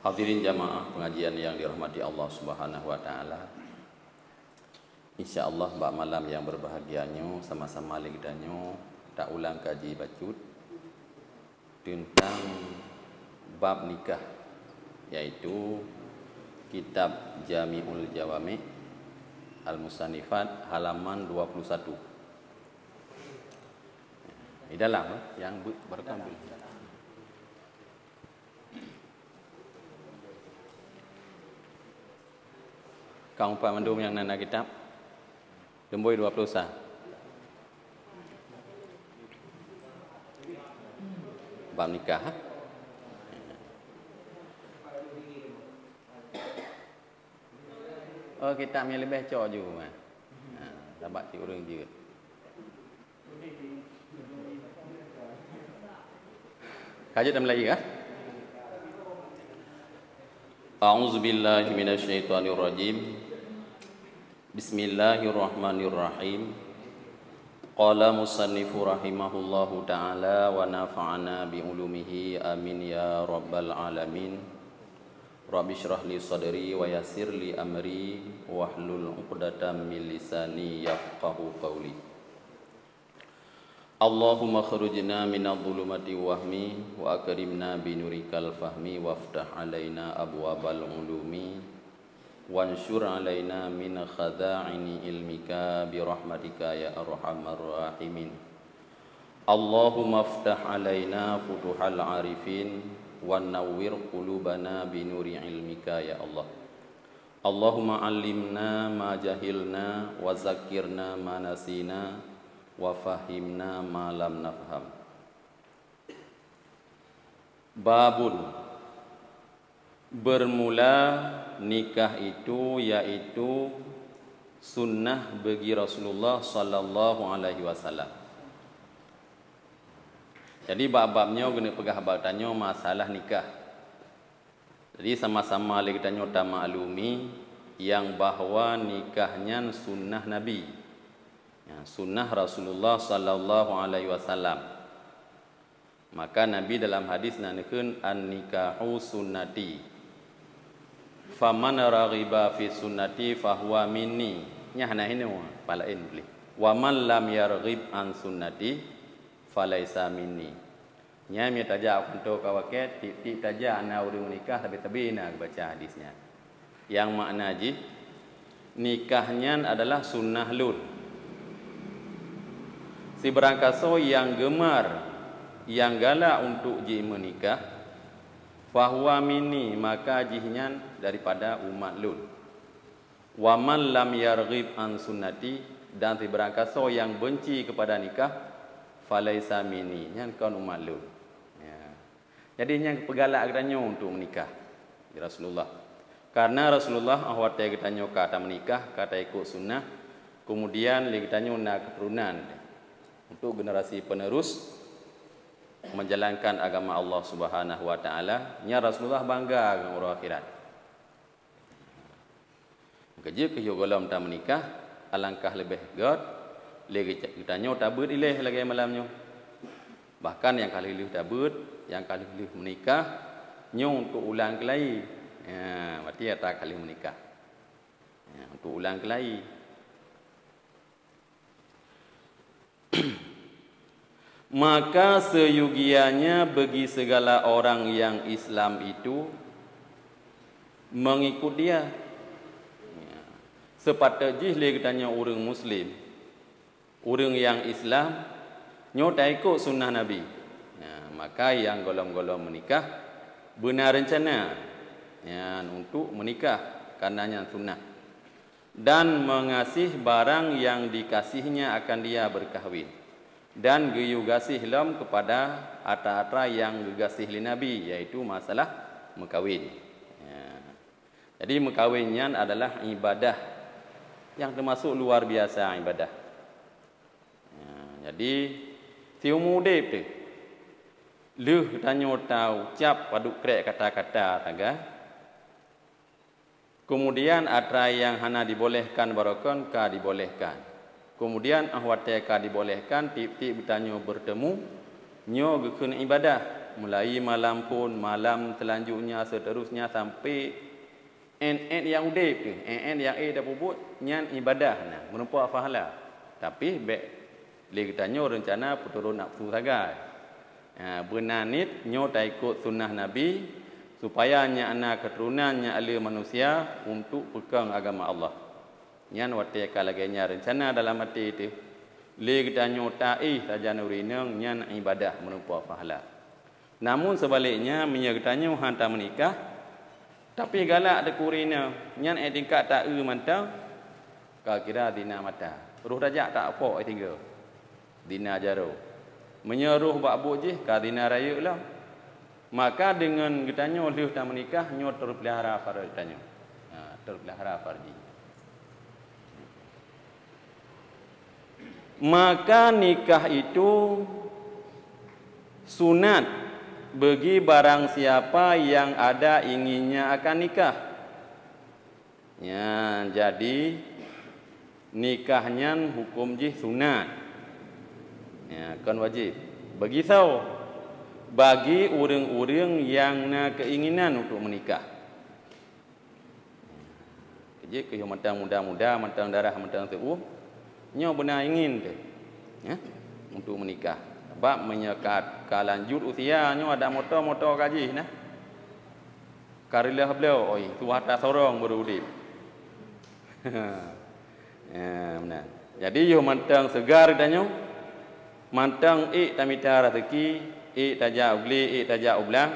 Hadirin jamaah pengajian yang dirahmati Allah Subhanahu wa taala. Insyaallah bab malam yang berbahagianyo sama-sama legdanyo tak ulang kaji bacut tentang bab nikah, yaitu kitab Jami'ul Jawami' Al-Musannifat halaman 21. Di dalam yang berkambul. Kau Pak Mendung yang nana kitab Demboi 20 sah. Bab nikah. Oh, kitabnya lebih cok juga. Dapat si orang juga. Kajian Melayu kah? A'udzu billahi minasyaitonir rajim. Bismillahirrahmanirrahim. Qala musannifu rahimahullahu ta'ala wa nafa'ana bi ulumihi amin ya rabbal alamin. Rabbi shrah li sadri wa yassir li amri wahlul 'uqdatam min lisani yafqahu qawli. Allahumma khurujna minadh-dhulumati wahmi wa akrimna bi nurikal fahmi waftah alaina abwabal ulumi wansyur alaina min khada'ini ilmika bi rahmatika ya arhamar rahimin. Allahumma aftah alaina futuhal arifin wan nawwir qulubana bi nuri ilmika ya Allah. Allahumma allimna ma jahilna wa zakkirna ma nasina wa fahimna ma lam nafham. Babun, bermula nikah itu yaitu sunnah bagi Rasulullah sallallahu alaihi wasallam. Jadi bab-babnya guna pegah batanyo masalah nikah. Jadi sama-sama lagi tanyo ta maklumi yang bahwa nikahnya sunnah Nabi. Ya, sunnah Rasulullah sallallahu alaihi wasallam. Maka Nabi dalam hadis nanikeun an-nikahu sunnati. Faman raghiba fi sunnati fahuwa minni. Nyah nah ini palain boleh. Wa man lam yarghib an sunnati falaisa minni. Nya mi taja untuk kawaket tip taja ana urang nikah tapi nak baca hadisnya. Yang makna ji nikahnya adalah sunnah lun. Si berangkaso yang gemar yang galak untuk ji menikah fahuwa minni, maka jihnya daripada umat lun. Wa man lam yarghib an sunnati, dan si berangkaso yang benci kepada nikah falaisa minni, nyan kaum umat lun. Ya. Jadi yang pegalak katanya untuk menikah di Rasulullah. Karena Rasulullah awat katanya kata menikah, kata ikut sunnah, kemudian katanya nak keturunan untuk generasi penerus menjalankan agama Allah Subhanahu wa taala. Nya Rasulullah bangga dengan orang akhirat. Kerja ke yogolam tak menikah alangkah lebih god lagi kitanya tabut ileh lagi malamnya. Bahkan yang kali ilih tabut, yang kali ilih menikah nyo untuk ulang kelahi. Ya, berarti tak kali menikah. Ya, untuk ulang kelahi. Maka seyugianya bagi segala orang yang Islam itu mengikut dia. Ya. Sepatutnya katanya orang Muslim, orang yang Islam, nyota ikut sunnah Nabi. Ya, maka yang golong-golong menikah benar rencana ya, untuk menikah karenanya sunnah. Dan mengasih barang yang dikasihnya akan dia berkahwin. Dan geyugasih lam kepada ata-ata yang gegasih li Nabi, yaitu masalah mekawin. Ya. Jadi mekawinnya adalah ibadah yang termasuk luar biasa ibadah. Ya. Jadi tiumu dep tu, luh tanyo tahu ucap paduk krek kata-kata taga. Kemudian atra yang hana dibolehkan barokon ka dibolehkan. Kemudian ahwat ka dibolehkan tip-tip bertanya bertemu nyo gekun ibadah. mulai malam pun, malam selanjutnya, seterusnya sampai en yang udip tu, en yang dah puput, nyan ibadah nah, merupa pahala. Tapi le katanya rencana puturun nafsu sagai. Benanit nyo tak ikut sunnah Nabi supaya nya anak keturunannya ahli manusia untuk pegang agama Allah. Nyan wate kalagenya rencana dalam hati itu. Le katanya ta'i saja nurinang nyan ibadah merupa pahala. Namun sebaliknya menyertanya hantar menikah tapi galak dekurina nyan tingkat tak mantang kira dina mata. Ruh dajak tak apa tinggal. Dina jaro. Menyeruh bak bujih ka dina raya lah. Maka dengan katanya oleh tak menikah nyo terpelihara farji katanya. Terpelihara farji. Maka nikah itu sunat bagi barang siapa yang ada inginnya akan nikah. Ya, jadi nikahnya hukum jih sunat. Ya, kan wajib. Bagi tahu bagi orang-orang yang nak keinginan untuk menikah. Jadi ke matang muda-muda, matang darah, matang tubuh, nyo benar ingin tu. Ya, untuk menikah. Sebab menyekat lanjut usia nyo ada motor gaji nah. Karilah beliau, oi, tu atas sorong baru udip. Ya, benar. Jadi yo mantang segar danyo. Mantang tamita rezeki, taja ugli, taja ublang.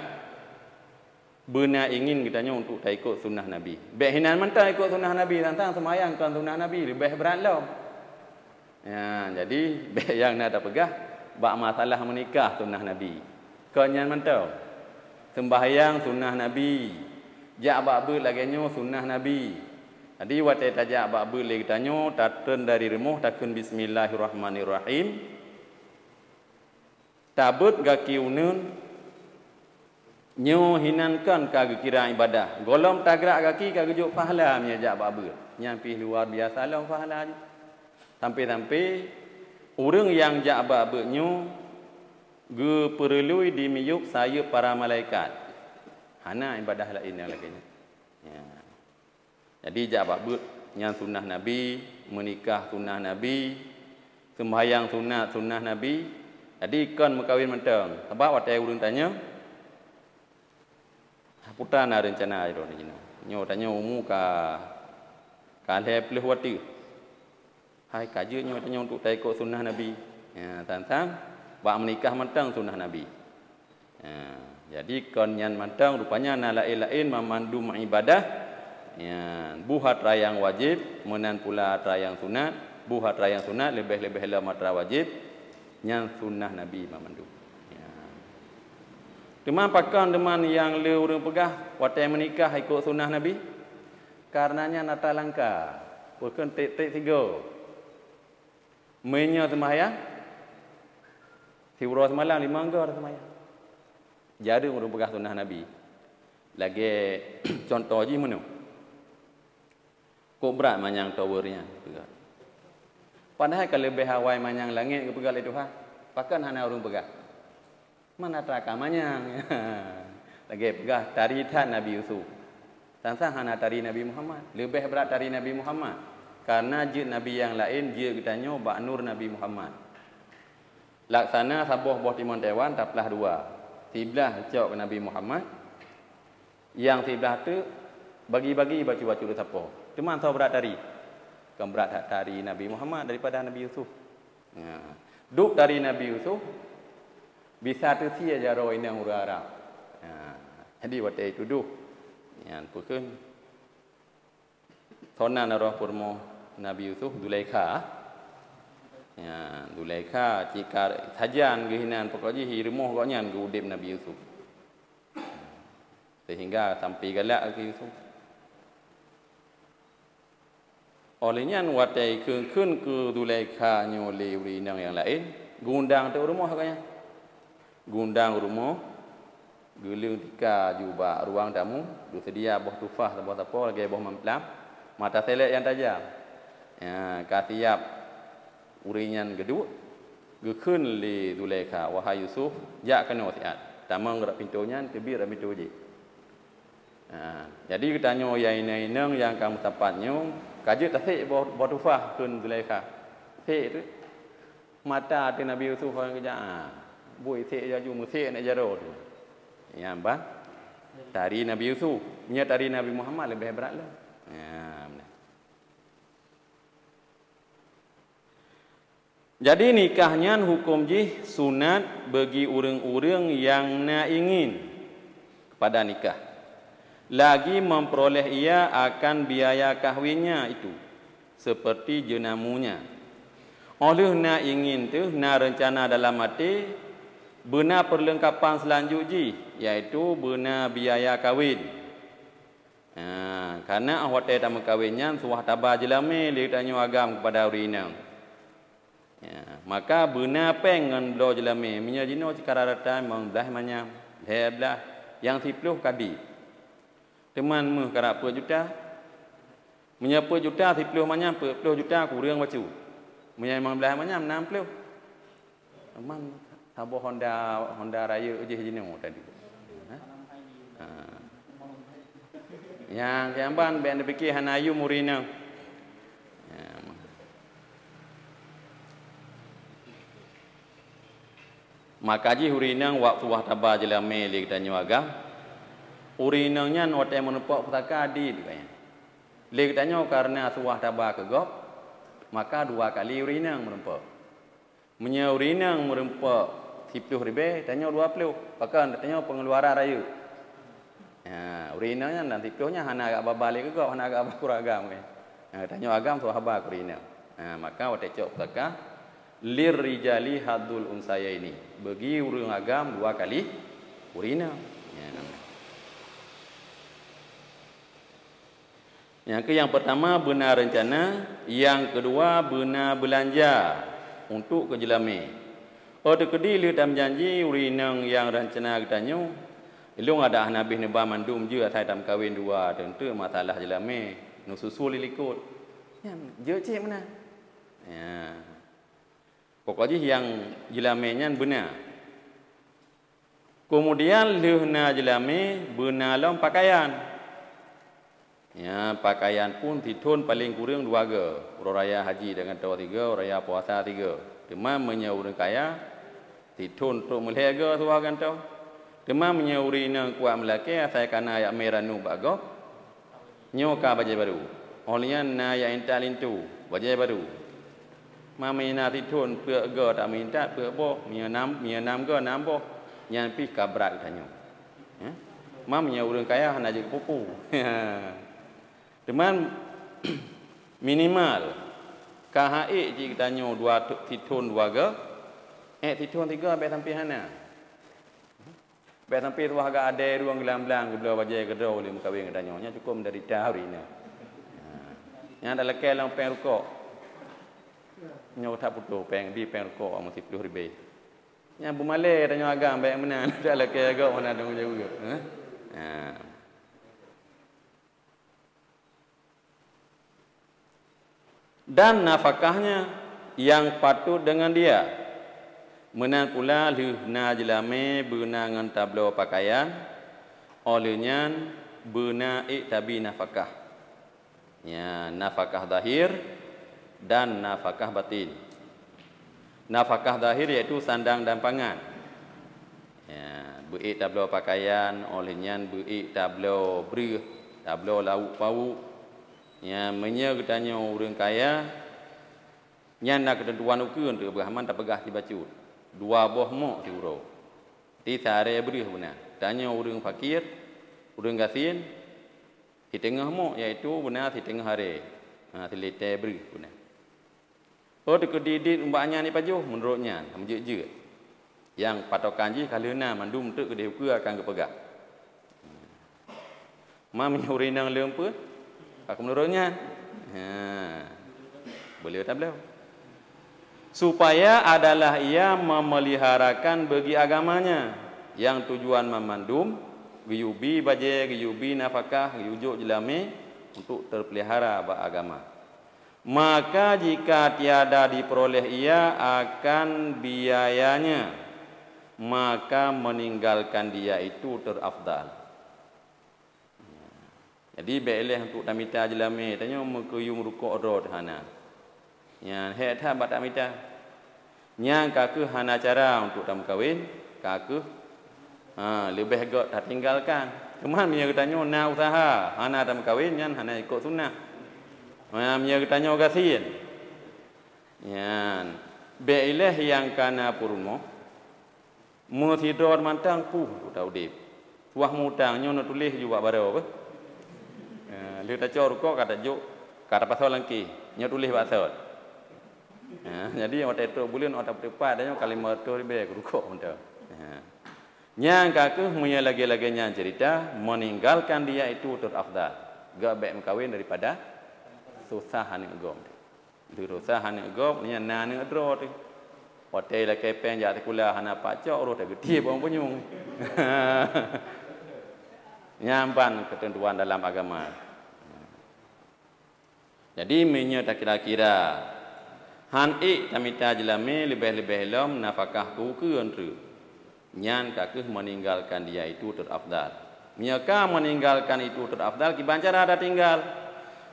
Benar ingin kitanya untuk tak ikut sunnah Nabi. Baik hinan mantang ikut sunnah Nabi, tantang semayang kan sunnah Nabi lebih berat lah. Ya, jadi baik yang nak pegah bak masalah menikah sunnah Nabi. Kanyan mantau. Sembahyang sunnah Nabi. Jak bak ber laginya sunnah Nabi. Jadi watai tajak bak ber lagi tanyo tatun dari rumah takun bismillahirrahmanirrahim. Tabut gaki unun nyo hinankan kage kira ibadah. Golom tagrak gaki kage juk pahala menyajak bak ber. Nyampi luar biasa lah pahala. Sampai-sampai orang yang jak bak nyo ge perlu dimiyuk saya para malaikat. Hana ibadah lain yang lainnya. Ya. Jadi jak bak yang sunnah Nabi, menikah sunnah Nabi, sembahyang sunnah Nabi. Jadi kan mekawin mentang. Sebab watai urang tanya putra na rencana iro ni nyo tanya umu ka le pelih wati. Hai kaje nyo tanya untuk tak ikut sunnah Nabi. Ya, tantang bak menikah mentang sunnah Nabi. Ya, jadi kon nyan mentang rupanya na lain-lain memandu ibadah. Ya, buhat rayang wajib, menan pula rayang sunat, buhat rayang sunat lebih-lebih la matra wajib. Yang sunnah Nabi memandu. Ya. Deman pakan deman yang le orang pegah watai menikah ikut sunnah Nabi. Karenanya nata langka. Bukan tik-tik tiga. Menya sembahyang. Siwara semalam 5 anggar sembahyang. Jadi orang pegah sunnah Nabi. Lagi contoh je mana? Kok berat manyang towernya. Padahal kalau lebih hawai manyang langit ke pegal itu pakan hana orang pegah. Mana teraka manyang. Lagi pegah taritan Nabi Yusuf. Tansah hana tari Nabi Muhammad. Lebih berat tari Nabi Muhammad. Karena jid Nabi yang lain jid kitanya bak nur Nabi Muhammad. Laksana sabuh boh timon Taiwan taplah 2. Tiblah cok ke Nabi Muhammad. Yang tiblah tu bagi-bagi baca-baca tu siapa. Cuma tahu berat tari. Kan berat dari Nabi Muhammad daripada Nabi Yusuf. Ya. Duk dari Nabi Yusuf bisa tersia jaro ini orang Arab. Ya. Jadi waktu itu duk. Ya, pukul Thona naroh purmo Nabi Yusuf Zulaikha. Ya, Zulaikha jika sajan gehinan pokoknya hirmuh koknya ke udip Nabi Yusuf. Sehingga sampai galak ke Yusuf. Olehnya watai kun ke Zulaikha nyole urinang yang lain, gundang tu rumah katanya. Gundang rumah, geling tika juba ruang tamu, sedia boh tufah boh apa lagi boh memplam, mata selek yang tajam. Ya, katiap uringan geduk, gekun li Zulaikha wahai Yusuf, jak kena wasiat. tamang gerak pintunya kebir pintu je. Jadi katanya ya inang yang kamu tempatnya kaji tasik botufah kun Zulaikha. Sik tu mata tu Nabi Yusuf orang kerja. Bui sik jaju musik nak jaro tu. Ya bang. Tari Nabi Yusuf, nya tari Nabi Muhammad lebih berat lah. Jadi nikahnya hukum jih sunat bagi orang-orang yang nak ingin kepada nikah. Lagi memperoleh ia akan biaya kahwinnya itu seperti jenamunya. Oleh nak ingin tu, nak rencana dalam hati benar perlengkapan selanjutnya iaitu benar biaya kahwin. Karena hotel tamu kahwinnya suah tabah jelame li tanya agam kepada urinang. Maka benar pengen belo jelame minya jino cikara rata mengdah manya heblah yang 10 kadi. Teman meh karak per juta. Minya per juta 10 manya 10 juta kurang bacu. Minya 15 manya 60. Teman Sabo Honda Raya je jino tadi. Yang jamban ben fikir hanayu murina. Maka ji hurinang waktu wahtaba jelame li kita nyuaga. Urinangnya note menepok petaka di kaya. Li kita nyu karena suah taba kegop maka 2 kali urinang merempok. Menya urinang merempok 10 ribu tanya 20 bahkan tanya pengeluaran raya. Urinangnya nanti 10-nya hana agak babalik kegop hana agak kuragam kan. Tanya agam suahaba urinang. Maka wate cok petaka lirrijali hadul unsaya ini bagi urang agam 2 kali urina. Yang pertama benar rencana, yang kedua benar belanja untuk ke jelame. Ada kedi li tam janji urinang yang rencana katanya ilung ada nabi neba mandum je atai tam kahwin 2 tentu masalah jelame nu susul likut. Je cik mana? Pokoknya yang jelamenya benar. Kemudian lehna jelame benar dalam pakaian. Pakaian pun titun paling kurang 2 ge. Raya haji dengan tahu 3, raya puasa 3. Tema menyauri kaya titun untuk melihat ge suagan tahu. Tema menyauri nang kuat melaki saya kana ayak merah nu bago. Nyoka baju baru. Olehnya na ya intalin tu baju baru. Mamina titun pe ge tak minta pe boh mia nam ge nam boh nyan pi kabrak tanya. Mamnya urang kaya hana je pupu. Teman minimal KHI jika tanya 2 titun 2 ge titun 3 be sampai hana. Be sampai tuah ga ada ruang gelam-gelang gebla bajai gedau le mukawin tanya nya cukup dari tahari ni. Yang ada lekel lang peng rukok. Nyo tak putu peng di peng rukok amu 10 ribu. Yang bumale tanya agam baik mana tak lekel ga mana dong jauh. Dan nafkahnya yang patut dengan dia. Menang pula lihna jelame beuna ngan tablo pakaian olehnya beuna iktabi nafkah. Nafkah zahir dan nafkah batin. Nafkah zahir iaitu sandang dan pangan. Beik tablo pakaian olehnya beik tablo brih, tablo lauk pauk. Menya katanya orang kaya nyana ketentuan ukun tu berhaman tak pegah dibacut 2 boh mok diuro di sare berih benar tanya orang fakir orang gasin di tengah mok iaitu benar di tengah hari selite berih benar dekedidit umbaknya ni pajuh menurutnya amje yang patokan ji kalena mandum tu kedeh ku akan kepegah mamnya urinang lemput aku menurutnya boleh tak boleh supaya adalah ia memeliharakan bagi agamanya yang tujuan memandum giyubi baje giyubi nafkah giyujuk jelame untuk terpelihara beragama. Maka jika tiada diperoleh ia akan biayanya maka meninggalkan dia itu terafdal. Jadi baiklah untuk tamita jelame tanya mekuyung rukuk rod hana. Ya het ha bat tamita. Nya kaku hana cara untuk tam kahwin, kaku lebih gak tak tinggalkan. Cuma dia tanya na usaha hana tam kahwin nyan hana ikut sunnah. Dia tanya gasin. Ya baiklah yang kana purmo muthidor mantang pu tahu dip. Tuah mutangnya nak tulis juga barau apa? Dia tak cor kok kata juk kata pasal lagi nya tulis pasal. Jadi waktu itu bulan waktu tepat dah kalimat tu lebih rukuk untuk. Yang kaku punya lagi-laginya cerita meninggalkan dia itu terafdal. Gak baik kawin daripada susah ni agom. Susah ni agom ni na ni adro tu. Waktu la kepen jak kula hana pak cok ro tak gede bang penyung. Nyampan ketentuan dalam agama. Jadi menya tak kira-kira han tamita jelame lebih-lebih lom nafkah tu ke antru. Nyan kakeh meninggalkan dia itu terafdal. Nyaka meninggalkan itu terafdal kibancara ada tinggal.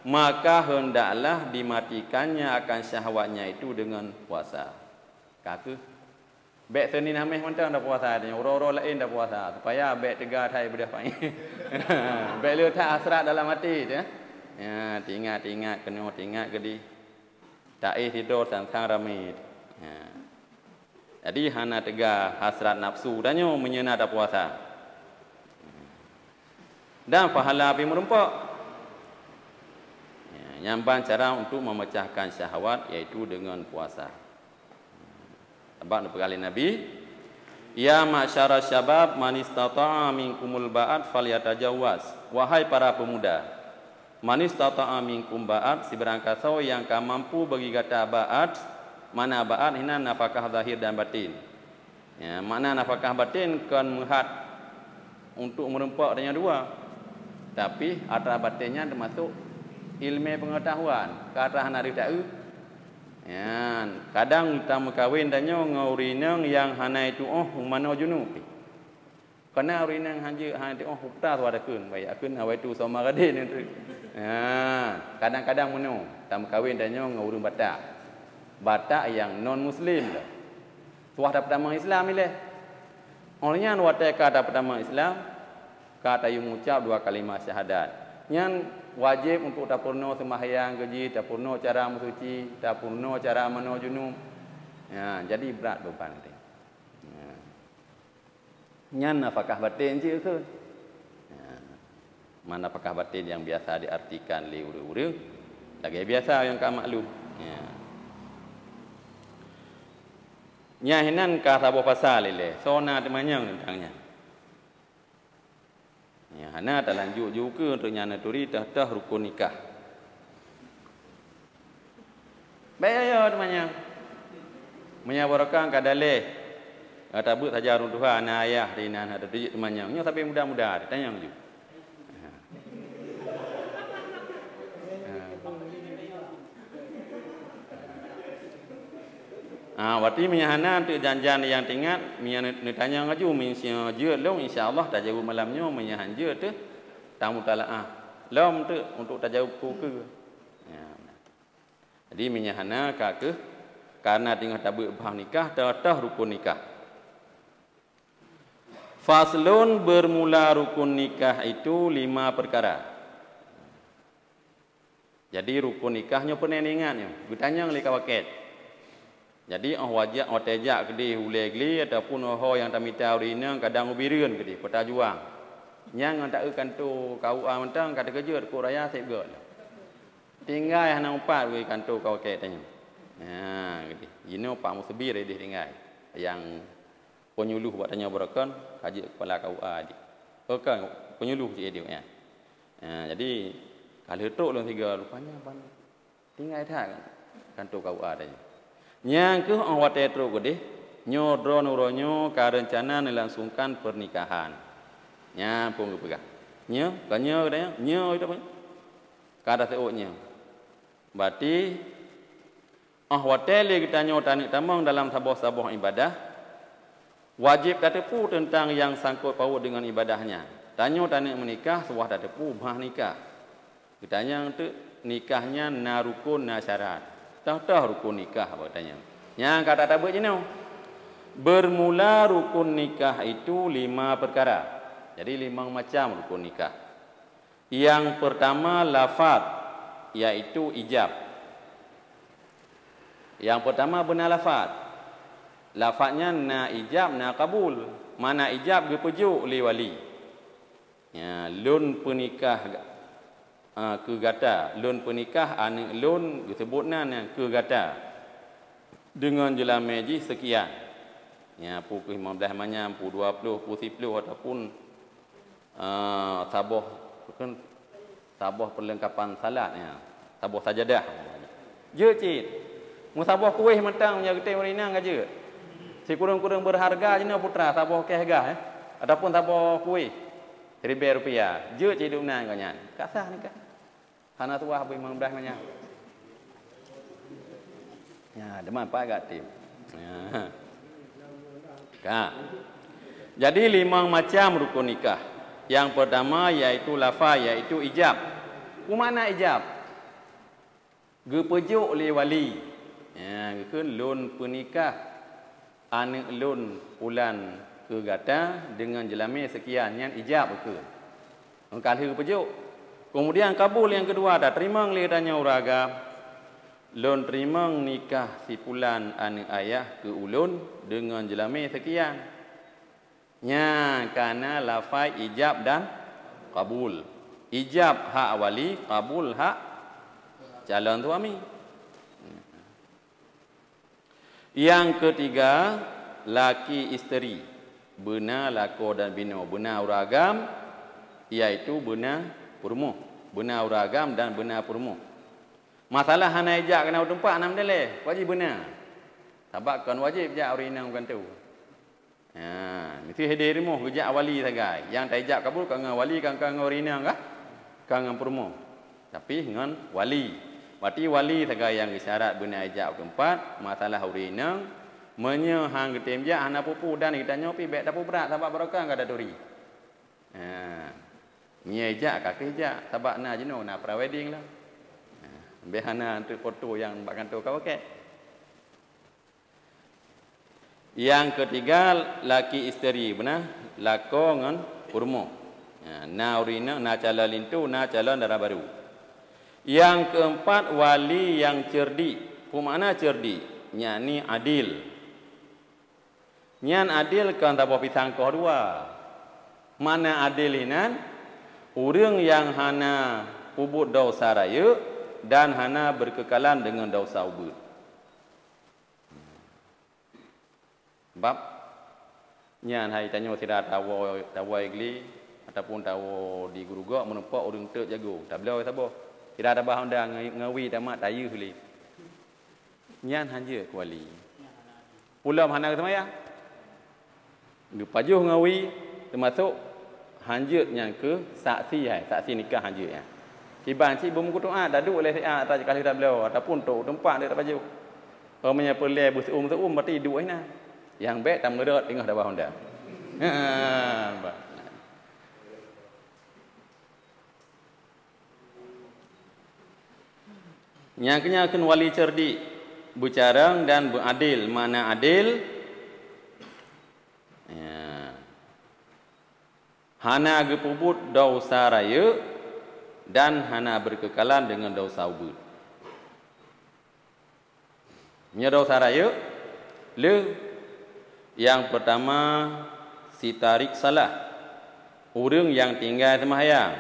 Maka hendaklah dimatikannya akan syahwatnya itu dengan puasa. Kakeh bek Senin Khamis mentang dah puasa dia. Orang-orang lain dah puasa supaya bek tegar thai bedah pai. Bek letak hasrat dalam hati dia. Ya, ingat kena ingat gedi. Tak tidur sang ramai. Ya. Jadi hana tegar hasrat nafsu danyo menyena dah puasa. Dan pahala api merempak. Ya, nyamban cara untuk memecahkan syahwat iaitu dengan puasa. Sebab kali Nabi, ya masyara syabab man istata'a minkumul ba'at falyatajawwaz. Wahai para pemuda, man istata'a minkum ba'at, si berangkasau yang mampu bagi kata ba'at, mana ba'at hina nafkah zahir dan batin. Ya, makna nafkah batin kan muhad untuk merempak dengan dua. Tapi antara batinnya termasuk ilmu pengetahuan. Kata hana tahu. Ya, kadang tamu kahwin danyo ngaurinang yang hana itu mana junub. Karena urinang hanje itu hupta suara kun, baik akun awai tu sama gadin itu. Ya, kadang-kadang meno tamu kahwin danyo ngaurin batak. Batak yang non muslim dah. Tuah dah pertama Islam ile. Olehnya watai kata pertama Islam kata yang mengucap dua kalimat syahadat. Yang wajib untuk tak purno sembahyang gaji, tak purno cara mensuci, tak purno cara mano junub. Ya, jadi berat beban itu. Ya. Nyan nafkah batin je ke? Ya. Mana nafkah batin yang biasa diartikan li urang-urang, lagi biasa yang ka maklum. Ya. Nya hinan ka sabo pasal ile. Sona temanyang tentangnya. Ya, hana tak lanjut juga untuk nyana turi dah rukun nikah. Baik ya temannya. Menyabarkan kadale. Kata but saja orang Tuhan anak ayah rinan ada tujuh temannya. Nya sampai muda-muda tanya juga. Waktu menyahana untuk janjian yang tinggal, tanya ngaju mensia je long insya-Allah tak jauh malamnya menyahan je tu tamu talaah. Long tu untuk tak jauh ke. Ya. Jadi menyahana ke karena tinggal tabuk bah nikah dah rukun nikah. Faslun bermula rukun nikah itu 5 perkara. Jadi rukun nikahnya pernah ingatnya. Bertanya oleh kawaket. Jadi wajib tejak gede hulai geli ataupun yang tamita urina kadang ubireun gede peta juang. Yang tak kantor KUA mentang kata kerja dekat raya sep gol. Tinggal yang 4 we kantor kau ke tanya. Ha gede. Ino Pak Musbir dia tinggal. Yang penyuluh buat tanya berakan kaji kepala KUA di. Kan penyuluh je dia ya. Jadi kalau tok long 3 rupanya pan. Tinggal tak kantor KUA tanya. Yang ke awat etro gede nyodro nuronyo ka rencana melangsungkan pernikahan. Nya pun pegang. Nya kanya katanya nya itu apa? Kada seoknya. Berarti ahwat le kita nyo tanik tamang dalam sabah-sabah ibadah Wajib tak tepu tentang yang sangkut paut dengan ibadahnya. Tanya menikah, sebuah tak tepu, bah nikah. Ditanya tu nikahnya na rukun na syarat. Tahu rukun nikah apa tanya. Yang kata tak buat je no. Bermula rukun nikah itu 5 perkara. Jadi 5 macam rukun nikah. Yang pertama lafaz, iaitu ijab. Yang pertama benar lafaz. Lafaznya na ijab na kabul. Mana ijab dipujuk oleh wali. Ya, lun penikah ke gata, lun penikah anak lun disebutnya ke gata. Dengan jelas meji sekian. Ya, pukul 15 macam, pukul 20, pukul 10 ataupun tabah perlengkapan salatnya. Tabah sajadah. Je cik. Musabah kuih mentang punya getih marinang aja. Si kurang-kurang berharga je nak putra tabah ke harga ataupun tabah kuih RM1,000. Je cik dunan kanya. Kasah ni kan. Hana tuah bagi 15 macam. Ya, deman pak agak tim. Ya. Kak. Jadi 5 macam rukun nikah. Yang pertama iaitu lafaz, iaitu ijab. Mana ijab? Gepejuk oleh wali. Ya, ke lun penikah anak lun ulan ke gata dengan jelami sekian yang ijab ke. Engkau gepejuk. Kemudian kabul yang kedua dah terima ngeliranya uraga. Lun terima nikah si pulan anak ayah ke ulun dengan jelami sekian. Nya karena lafaz ijab dan kabul. Ijab hak wali, kabul hak calon suami. Yang ketiga, laki isteri. Benar lako dan bina. Benar uragam, iaitu benar perumuh. Benar uragam dan benar perumuh. Masalah hana ijab kena tempat enam dalih. Wajib benar. Sebab kan wajib ijab urina bukan tu. Ya, mesti hadir rimuh ijab wali sagai. Yang tak ijab kabul kan dengan wali kan dengan urina kah? Kan dengan perumuh. Tapi dengan wali. Berarti wali sagai yang isyarat benar ijab keempat, masalah urina menyehang ketemjak hana pupu dan kita nyopi baik tak berat sebab barokah enggak ada duri. Ha. Mia ijab kaki ijab sebab na jenuh na pra wedding lah. Behana untuk foto yang bak kantor kau okey. Yang ketiga laki isteri benar lako ngan urmo. Na urina na calon lintu na calon darah baru. Yang keempat wali yang cerdik. Pemana cerdik? Nyani adil. Nyan adil kan tak boleh sangka dua. Mana adil inan? Orang yang hana ubud dosa raya dan hana berkekalan dengan dosa ubud. Bab nyan hai tanya tidak tahu igli ataupun tahu di guru gak menempok orang tek jago. Tak boleh sabar. Tidak ada bahan dah ngawi tamat tayu huli. Nyan hanja kuali. Ulam hana ke semaya? Pajuh ngawi termasuk hanjut yang ke saksi saksi nikah hanjut ya. Kiban si bum kutuat dah duk oleh atas kali dah beliau ataupun tok tempat dia tak pajuh. Kalau punya pelai busum berarti duk ina. Yang baik tak mengerat tengah dah bahan dah. Yang kenyakan wali cerdik bercarang dan beradil. Mana adil? Ya. Hana gepubut dosa raya dan hana berkekalan dengan dosa ubud. Nya dosa raya le yang pertama si tarik salah. Orang yang tinggal sembahyang.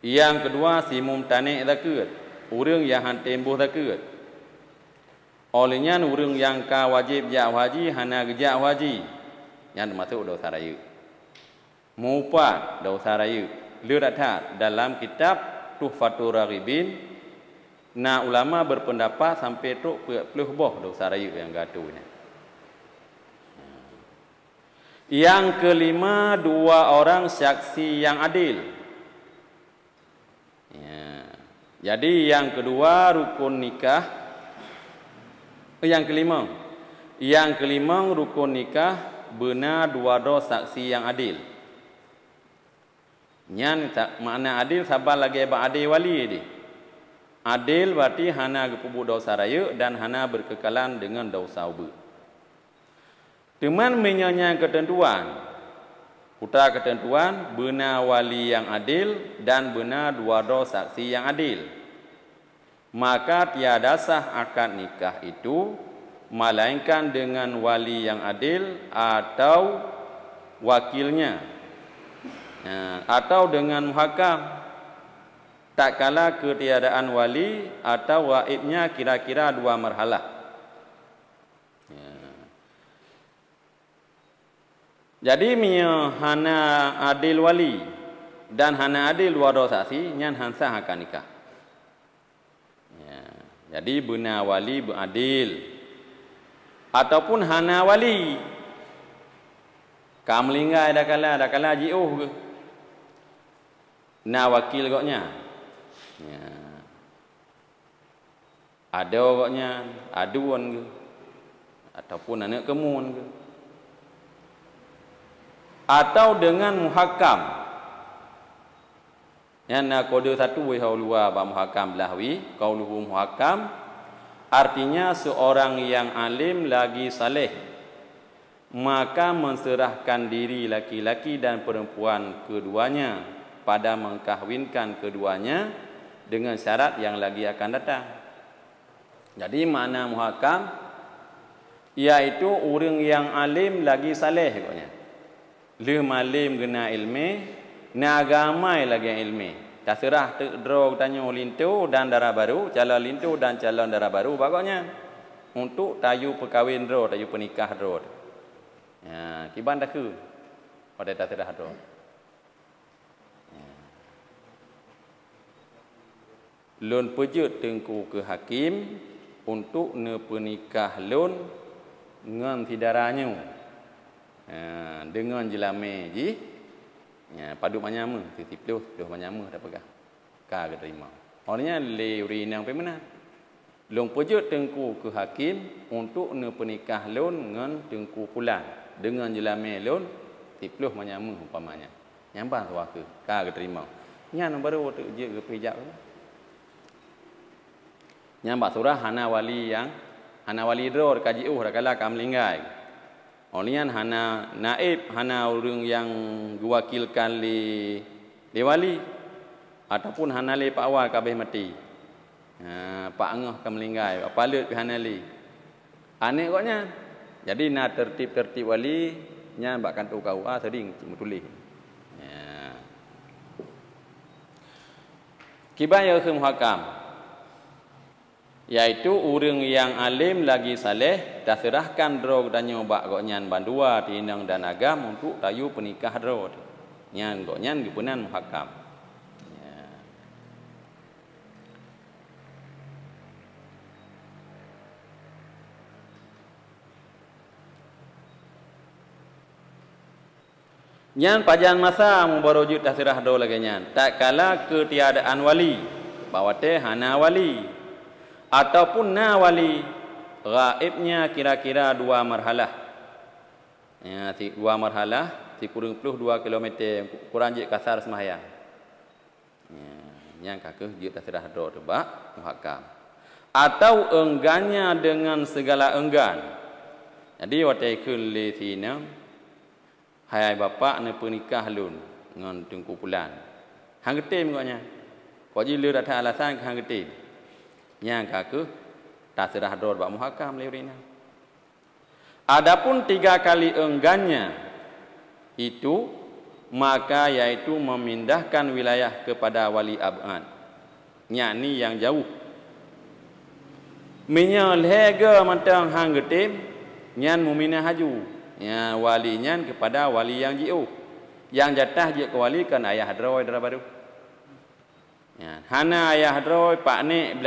Yang kedua si mumtani' zakat. Orang yang hantembuh zakat. Olehnya orang yang ka wajib jak haji hana gejak haji. Yang termasuk dosa raya. Mupat dosa raya. Lirathat dalam kitab Tuhfatur Raghibin. Nah ulama berpendapat sampai tok 40 boh dosa raya yang gaduh ni. Yang kelima 2 orang saksi yang adil. Ya. Jadi yang kedua rukun nikah. Yang kelima. Yang kelima, rukun nikah benar dua saksi yang adil. Nyan makna adil sabar lagi adil wali dia. Adil berarti hana gepubu dosa raya dan hana berkekalan dengan dosa ubu. Teman menyanya ketentuan. Putra ketentuan benar wali yang adil dan benar dua saksi yang adil. Maka tiada sah akad nikah itu melainkan dengan wali yang adil atau wakilnya, atau dengan muhakam. Tak kala ketiadaan wali atau waibnya kira-kira 2 marhalah. Jadi hana adil wali dan hana adil 2 saksi nyan hansah akad nikah. Jadi benar wali beradil ataupun hana wali. Kam linggai dah kala jiuh ke. Na wakil goknya. Ya. Ada goknya, aduan ke. Ataupun anak kemun ke. Atau dengan muhakam. Yang nak kode satu wihau luar ba muhakam belahwi, qauluhu muhakam artinya seorang yang alim lagi saleh maka menserahkan diri laki-laki dan perempuan keduanya pada mengkahwinkan keduanya dengan syarat yang lagi akan datang. Jadi makna muhakam iaitu orang yang alim lagi saleh katanya. Le malim gena ilmu na agamai lagi ilmu. Dah serah drog tanya lintu dan darah baru, calon lintu dan calon darah baru bagaknya untuk tayu perkahwin ro, tayu pernikah ro. Ya, kiban dah ke pada tak serah ro. Lon pejut tengku ke hakim untuk ne pernikah lon ngan tidaranyo. Dengan jelame ji ya, padu manyama, titipluh manyama dah pegang. Ka ke terima. Orangnya le urinang pe mana? Long pejut tengku ke hakim untuk ne pernikah lon ngan tengku pulang. Dengan jelame lon tipluh manyama umpamanya. Nyambang suaka, ka ke terima. Nyan baru tu je ke pejak. Nyambang surah hana wali dro kaji kala kam linggai. Olian hana naib, hana orang yang diwakilkan li wali ataupun hana li pak awal kabeh mati. Pak ngah kam linggai, apa lut hana li. Ane koknya. Jadi na tertib wali nya bak kantor KUA sering mutulih. Kibaya ke muhakam. Yaitu orang yang alim lagi saleh dah serahkan drog dan nyobak goknyan bandua tinang dan agam untuk tayu pernikah drog. Nyan goknyan gipunan muhakam. Ya. Nyan pajan masa mubarojud dah serah drog lagi nyan. Tak kala ketiadaan wali, bawa teh hana wali. Ataupun na wali gaibnya kira-kira 2 marhalah. Ya, 2 marhalah, kurang puluh 2 km kurang je kasar sembahyang. Ya, yang kakek je terserah do tebak muhakam. Atau enggannya dengan segala enggan. Jadi watai kun le sina hai bapa ne pernikah lun ngan tengku pulan. Hang getim koknya. Ko ji le datang alasan hang getim. Yang kakek tak serah dor bak muhakam leurina. Adapun 3 kali enggannya itu maka yaitu memindahkan wilayah kepada wali abad. Yakni yang jauh. Minya lega mantang hang getim nyan muminah haju. Ya wali nyan kepada wali yang jiu. Yang jatah je ke wali kan ayah hadroi dara baru. Ya, hana ayah hadroi pak nek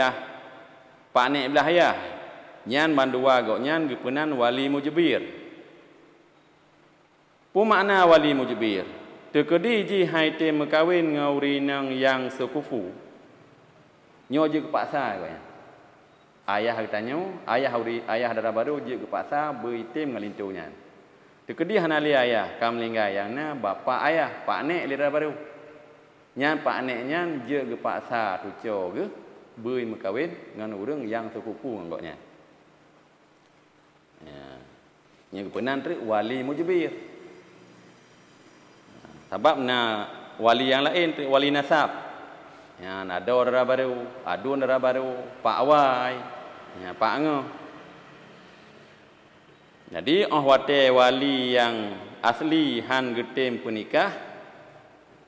belah ayah. Nyan bandua gok nyan gipunan wali mujibir. Pu makna wali mujibir. Tekedi ji hai te mekawin ngau rinang yang sekufu. Nyo je ke paksa gok ya. Ayah tanya, ayah darah baru je ke pasar beritim ngalintunya. Tekedi hanali ayah kam linggai yang na bapa ayah pak nek darah baru. Nyan pak neknya je ke pasar tuco ke beri mekawin dengan orang yang sekupu ngoknya. Ya. Nya kepenan tri wali mujbir. Sebab na wali yang lain tri wali nasab. Ya ada darah baru, adun darah baru, pak wai, ya pak ngo. Jadi wate wali yang asli han getem penikah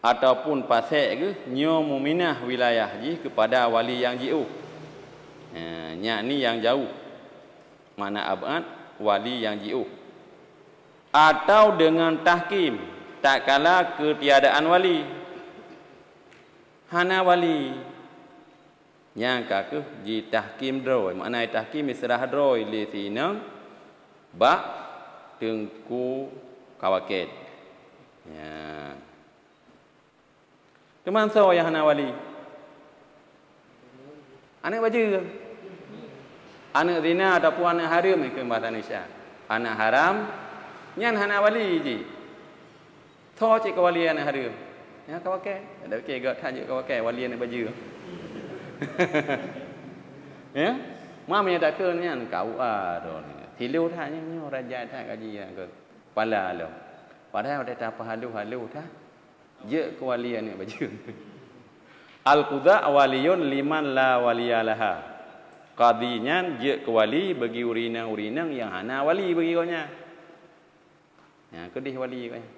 ataupun pasek ke nyo muminah wilayah ji kepada wali yang jauh. Nya ni yang jauh. Mana abad wali yang jauh. Atau dengan tahkim tak kala ketiadaan wali. Hana wali yang kaku ji tahkim droi. Makna tahkim israh droi li sinang ba tengku kawaket. Ya. Teman so yang hana wali. Anak baju. Anak zina ataupun anak haram ke bahasa Indonesia. Anak haram nyan hana wali ji. Tho cik ke wali anak haram. Ya kawaket. Ada ke gak tajuk kawaket wali anak baju. Ya. Mam yang tak ke nyan kau ron. Hilu tha nyo raja tha gaji yang ke kepala lo. Padahal ada apa halu tha. Je kewalian ni baju. Al-qudha waliyun liman la waliyalaha. Qadinya je kewali bagi urinang-urinang yang hana wali bagi konya. Ya kedih wali konya.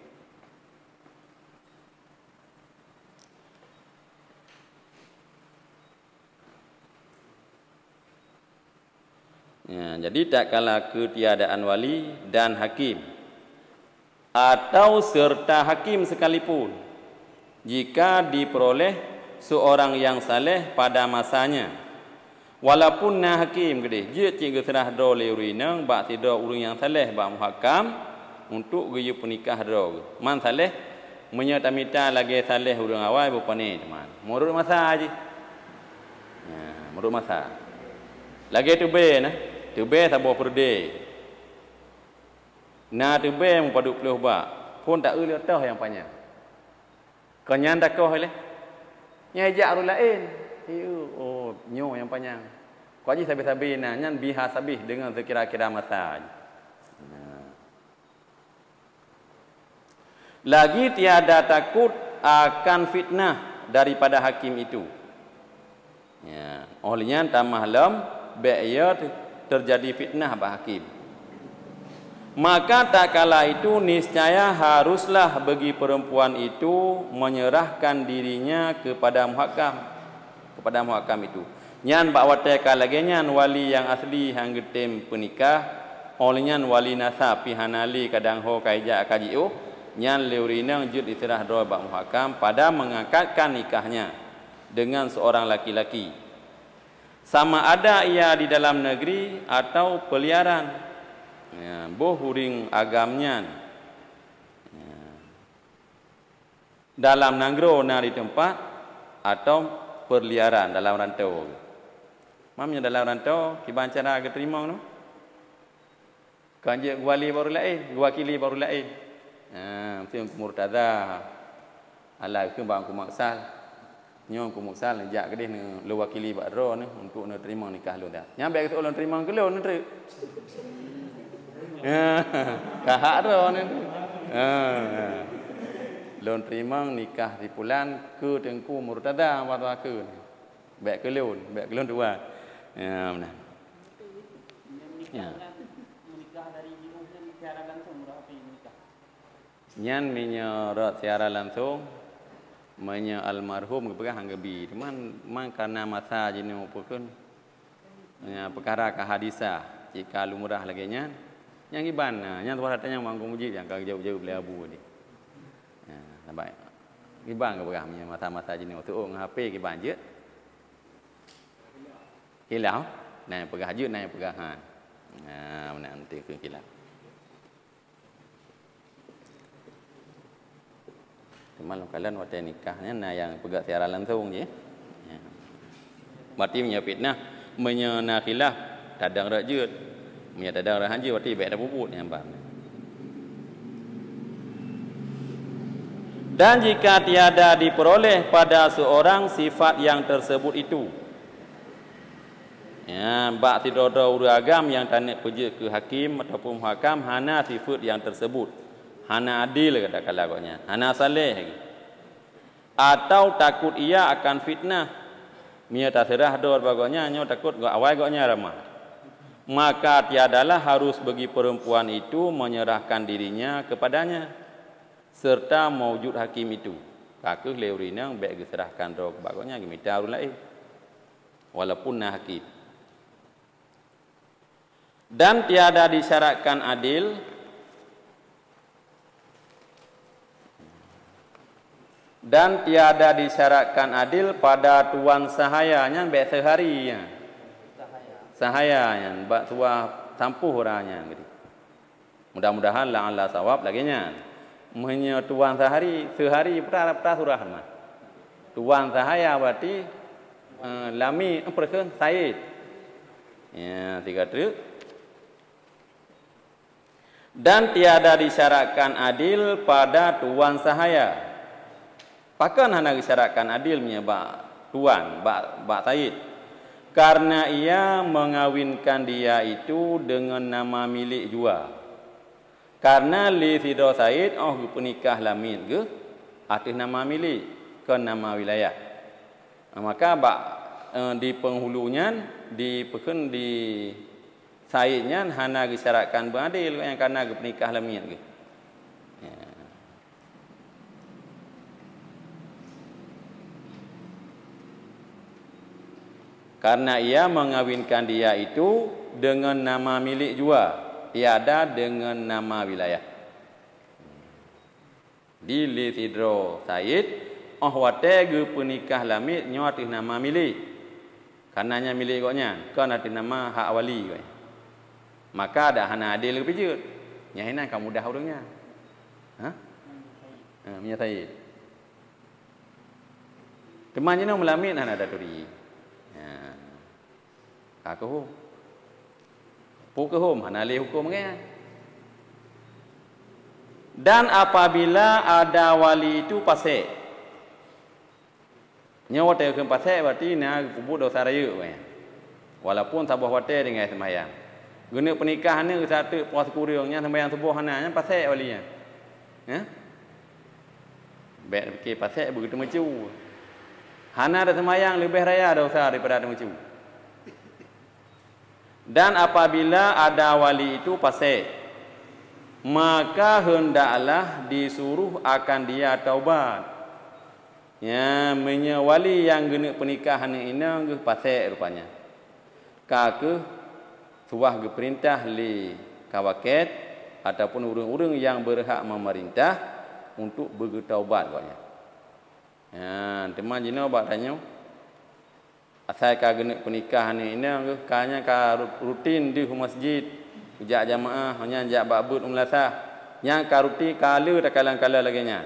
Ya, jadi tak kala ketiadaan wali dan hakim atau serta hakim sekalipun jika diperoleh seorang yang saleh pada masanya walaupun na hakim gede je cik serah do le urinang ba tido urang yang saleh ba muhakam untuk geyu penikah do man saleh menyatamita lagi saleh urang awal bupane teman menurut masa je ya menurut masa lagi tu be nah tu be sabo perde na tu be mupadu puluh ba pun tak uli toh yang panjang kanyan dakoh le nyajak ru lain oh nyo yang panjang ko aji sabi-sabi na nyan biha sabih dengan sekira-kira masa lagi tiada takut akan fitnah daripada hakim itu ya olehnya tamah lam be'ya terjadi fitnah bah hakim. Maka tak kala itu niscaya haruslah bagi perempuan itu menyerahkan dirinya kepada muhakam itu. Nyan bak watai kalage nyan wali yang asli hang getem penikah olehnya wali nasab pihanali kadang ho kaija kajiu nyan leurinang jud istirah do bak muhakam pada mengangkatkan nikahnya dengan seorang laki-laki. Sama ada ia di dalam negeri atau peliaran. Ya, boh huring agamnya. Ya. Dalam nanggro na di tempat atau perliaran dalam rantau. Mamnya dalam rantau kiban cara keterima no. Kanjek wali baru lain, wakili baru lain. Mesti murtadah. Ala ke bang ku maksal. Nyong ku muksal jak kedih ne lu wakili bak ro ni untuk ne terima nikah lu dah. Nyambe ke ulun terima ke lu ni. Kahak ro ni. Lun terima nikah di bulan ke tengku murtada wa ke. Bek ke lun tua. Ya benar. Ya. Menikah dari ibunya secara langsung berapa nikah? Nyan minyak secara langsung menya almarhum kepegang gebi man karena masa jini upukun perkara kahadisa jika lumrah lagi nya yang iban nya tuan datanya mangku muji yang kau jauh-jauh beli abu ni sampai iban kepegang menya masa-masa jini waktu HP iban je hilau nah pegah je nah pegahan mana nanti ke hilau malam kalian waktu nikahnya nah yang pegang secara langsung je. Ya. Berarti punya fitnah menyana khilaf tadang rajut punya tadang haji berarti baik dah puput yang bang. Dan jika tiada diperoleh pada seorang sifat yang tersebut itu, ya, bak tidoda uragam yang tanik kerja ke hakim ataupun muhakam hana sifat yang tersebut, hana adil kata-kata agaknya, hana saleh lagi. Atau takut ia akan fitnah, mia tak serah dor bagaknya, nyo takut gak awal agaknya ramah. Maka tiadalah harus bagi perempuan itu menyerahkan dirinya kepadanya serta mewujud hakim itu. Kakek leurina baik diserahkan dor bagaknya gemita urang lain. Walaupun nah hakim. Dan tiada disyaratkan adil pada tuan sahayanya baik seharinya. Sahayanya bak tuah tampuh orangnya gitu. Mudah-mudahan la'alla sawab laginya. Menye tuan sehari pernah surah mah. Tuan sahaya berarti lami perken Said. Ya, tiga truk. Dan tiada disyaratkan adil pada tuan sahaya. Pakan hendak disyaratkan adilnya tuan, bak Said. Karena ia mengawinkan dia itu dengan nama milik jua. Karena li Sidro Said, penikah lamin ke atas nama milik ke nama wilayah. Maka di penghulunya, di Saidnya hana disyaratkan beradil yang karena penikah lamin ke. Karena ia mengawinkan dia itu dengan nama milik jua, tiada dengan nama wilayah. Di li Sidro Said, wate ge penikah lamit nyo atas nama milik. Karenanya milik koknya, kan atas nama hak wali koi. Maka ada hana adil ke pijut. Nyahina kamu dah urangnya. Ha? Minya Said. Temannya no melamit hana daturi. Aku hukum hanali hukum kan. Dan apabila ada wali itu pasek nyawa te ke pasek berarti na puput dosa raya kan. Walaupun tabah wate dengan sembahyang. Guna pernikahan ni satu puas kurangnya sembahyang subuh hananya pasek walinya. Ya? Baik fikir pasek begitu macam. Hana ada sembahyang lebih raya dosa daripada ada macam. Dan apabila ada wali itu pasek, maka hendaklah disuruh akan dia taubat. Ya, wali yang guna pernikahan ini pasek rupanya. Kake suah perintah li kawaket ataupun urang-urang yang berhak memerintah untuk bertaubat katanya. Ya, teman jino batanya asal ka genek pernikahan ini kanya ka rutin di masjid ujak jamaah hanya jak babut umlasah nya ka rutin kala tak kalang-kala lagi nya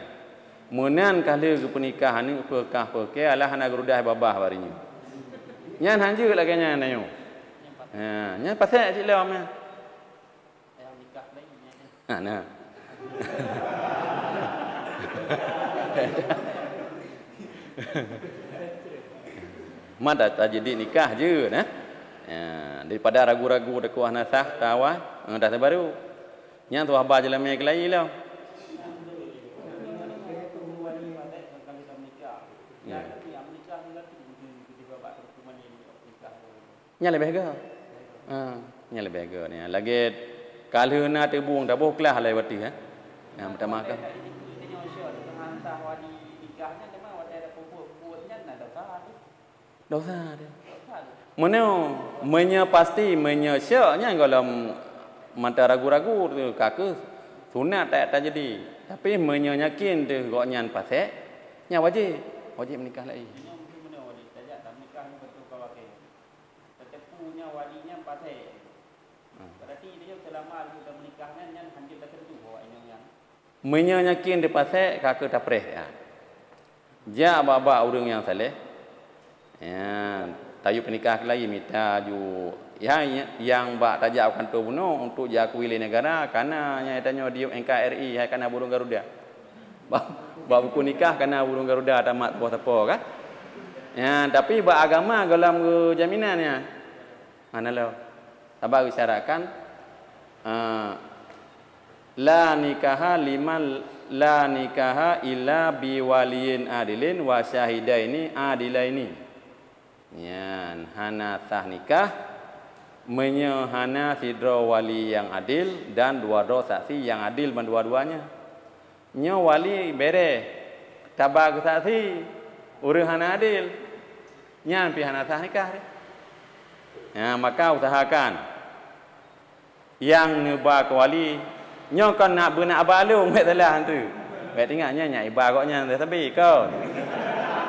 menan kala ke pernikahan ni pekah peke alah hana gerudah babah barinya nya hanju lagi nya nayo ha nya pasal cik lawam nya nikah lain nya nah Mada tak jadi nikah je nah. Ya, daripada ragu-ragu dakwah nasah tawah dah baru. Nya tu abah je lamai kelai lah. Nya lebih ke. Nya lebih ke ni. Lagi kalau na tebung dah boh kelah lai wati ha. Yang pertama ke. Dosa dia. Mana pasti menyesaknya kalau mata ragu-ragu tu kakek sunat tak jadi. Tapi menyakin tu goknya pasal nya wajib menikah lagi. Tetepunya walinya pasal. Berarti dia selama sudah menikahnya nya hanjil tertentu bawa yang menyakin dia pasal kakek tak preh ya. Ja baba urang yang saleh. Ya, tayu penikah lagi minta ju yang bak tajak kantor bunuh untuk jaku wilayah negara karena nyatanya dia NKRI hai kana burung Garuda. Bak buku nikah kana burung Garuda tamat apa kan? Ya, tapi bak agama dalam jaminannya. Mana lo? Tabak isyaratkan la nikaha la nikaha illa biwaliyin adilin wa syahidaini adilaini. Yan hana sah nikah menyehana sidro wali yang adil dan dua saksi yang adil dua-duanya. Nyo wali bere tabak saksi urang hana adil. Nyan pi hana sah nikah. Ya, maka usahakan yang neba ke wali nyo kan nak benak abalung mek telah tu. Mek tinggalnya nyai bagoknya tapi kau.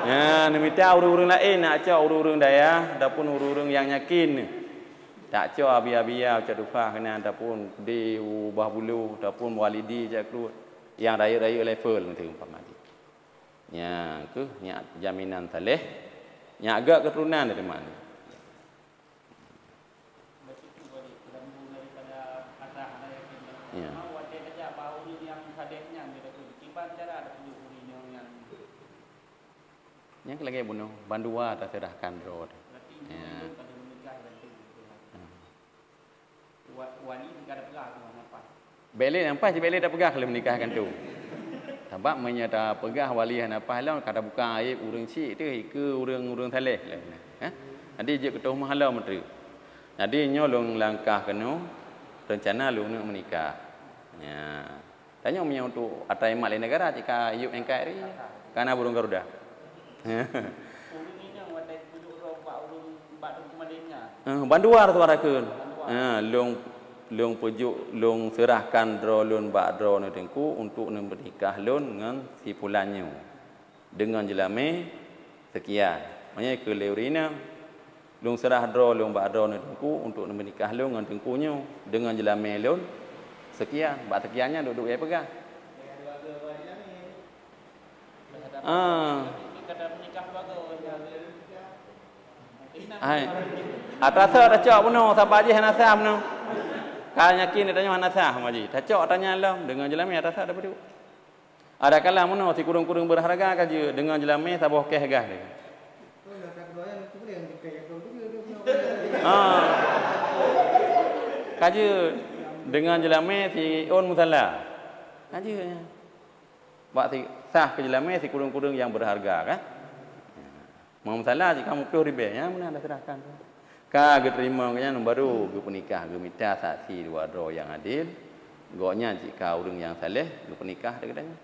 Ya, nemita urang-urang lain nak cak urang-urang daya ataupun urang-urang yang yakin. Tak cak abia-abia cak duka kena ataupun di ubah bulu ataupun walidi cak keluar yang raya-raya level tu umpama dia. Ya, ke nya jaminan saleh. Nya agak keturunan dari mana? Ya. Yang lagi bunuh bandua terserahkan road. Ya. Wali tidak ada pegah apa? Beli nampak je beli dah pegah kalau menikahkan tu. Sebab menyata pegah wali apa lah kata buka aib urang cik tu ke urang saleh lah. Ha? Jadi je ketua mahala menteri. Jadi nyolong langkah kena rencana lu nak menikah. Ya. Tanya punya untuk atai mak lain negara jika ayub NKRI karena burung Garuda. Banduar tu arakeun. Long pujuk long serahkan dro lon bak dro ne tengku untuk menikah lon dengan si pulannya. Dengan jelame sekian. Maknanya ke leurina long serah dro long bak dro ne tengku untuk menikah lon dengan tengkunya dengan jelame lon sekian. Bak sekiannya duduk dia pegang. Atas tak cak puno siapa aja hanasah puno. Kalau yakin dia tanya hanasah maji. Tak cak tanya lah dengan jelami atas ada berdua. Ada kala puno si kurung-kurung berharga kaje dengan jelami sabah ke harga dia. Kaje dengan jelami si on musalla. Kaje nya. Bak si sah ke jelami si kurung-kurung yang berharga kan. Mau salah jika kamu pure ribe ya mana dah serahkan. Ka ge terima kanya baru ge penikah ge minta saksi dua dro yang adil. Goknya jika urang yang saleh ge penikah dah kedanya.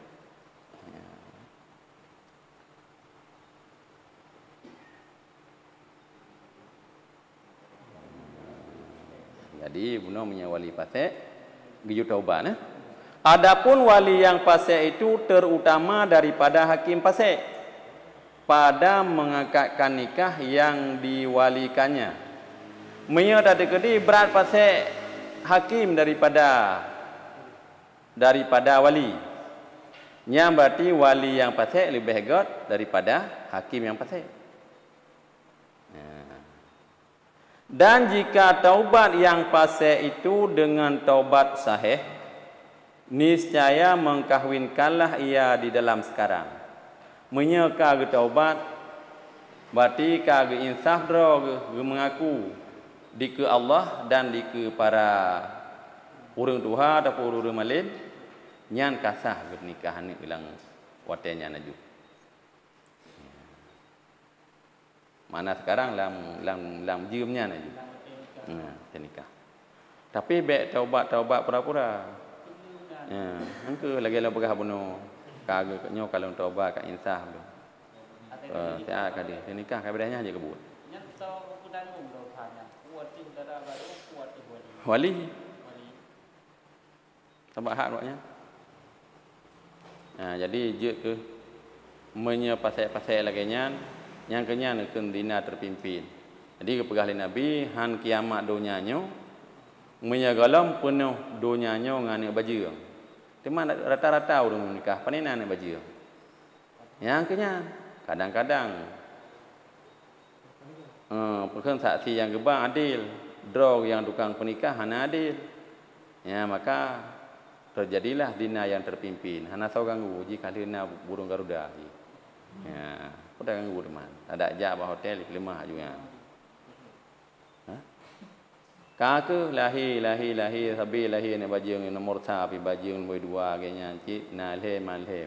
Jadi bunuh punya wali pasek ge taubat nah. Adapun wali yang pasek itu terutama daripada hakim pasek pada mengakadkan nikah yang diwalikannya. Menyata dekedi berat pasal hakim daripada wali. Yang berarti wali yang pasal lebih hebat daripada hakim yang pasal. Dan jika taubat yang pasal itu dengan taubat sahih, niscaya mengkahwinkanlah ia di dalam sekarang. Menyeka ge taubat berarti ka ge insaf dro ge mengaku di ke Allah dan di ke para urang Tuhan ataupun urang malin nyan kasah ge nikahan ni bilang watenya naju. Mana sekarang lam jiumnya naju. Nikah. Tapi baik taubat pura-pura. Ya, angke lagi lah begah bunuh. Kagak nyo kalau taubat kat insaf tu. Saya kadi nikah kabehnya aja kebut. Wali. Tambah hak buatnya. Nah, jadi je ke menye pasai-pasai lagi yang kenya nekeun dina terpimpin. Jadi ke pegah Nabi han kiamat donyanya menye galam penuh donyanya ngane baju. Cuma rata-rata orang menikah panina nak baju. Yang kenya kadang-kadang Perkara saksi yang gebang adil, draw yang tukang penikah hana adil. Ya, maka terjadilah dina yang terpimpin. Hana sau ganggu jika dina burung Garuda. Ya, udah ganggu teman. Ada jabah hotel di lemah juga. Kaka lahir sabi lahir ni bajing nomor sapi bajing nombor 2 kayaknya cik nalhe malhe.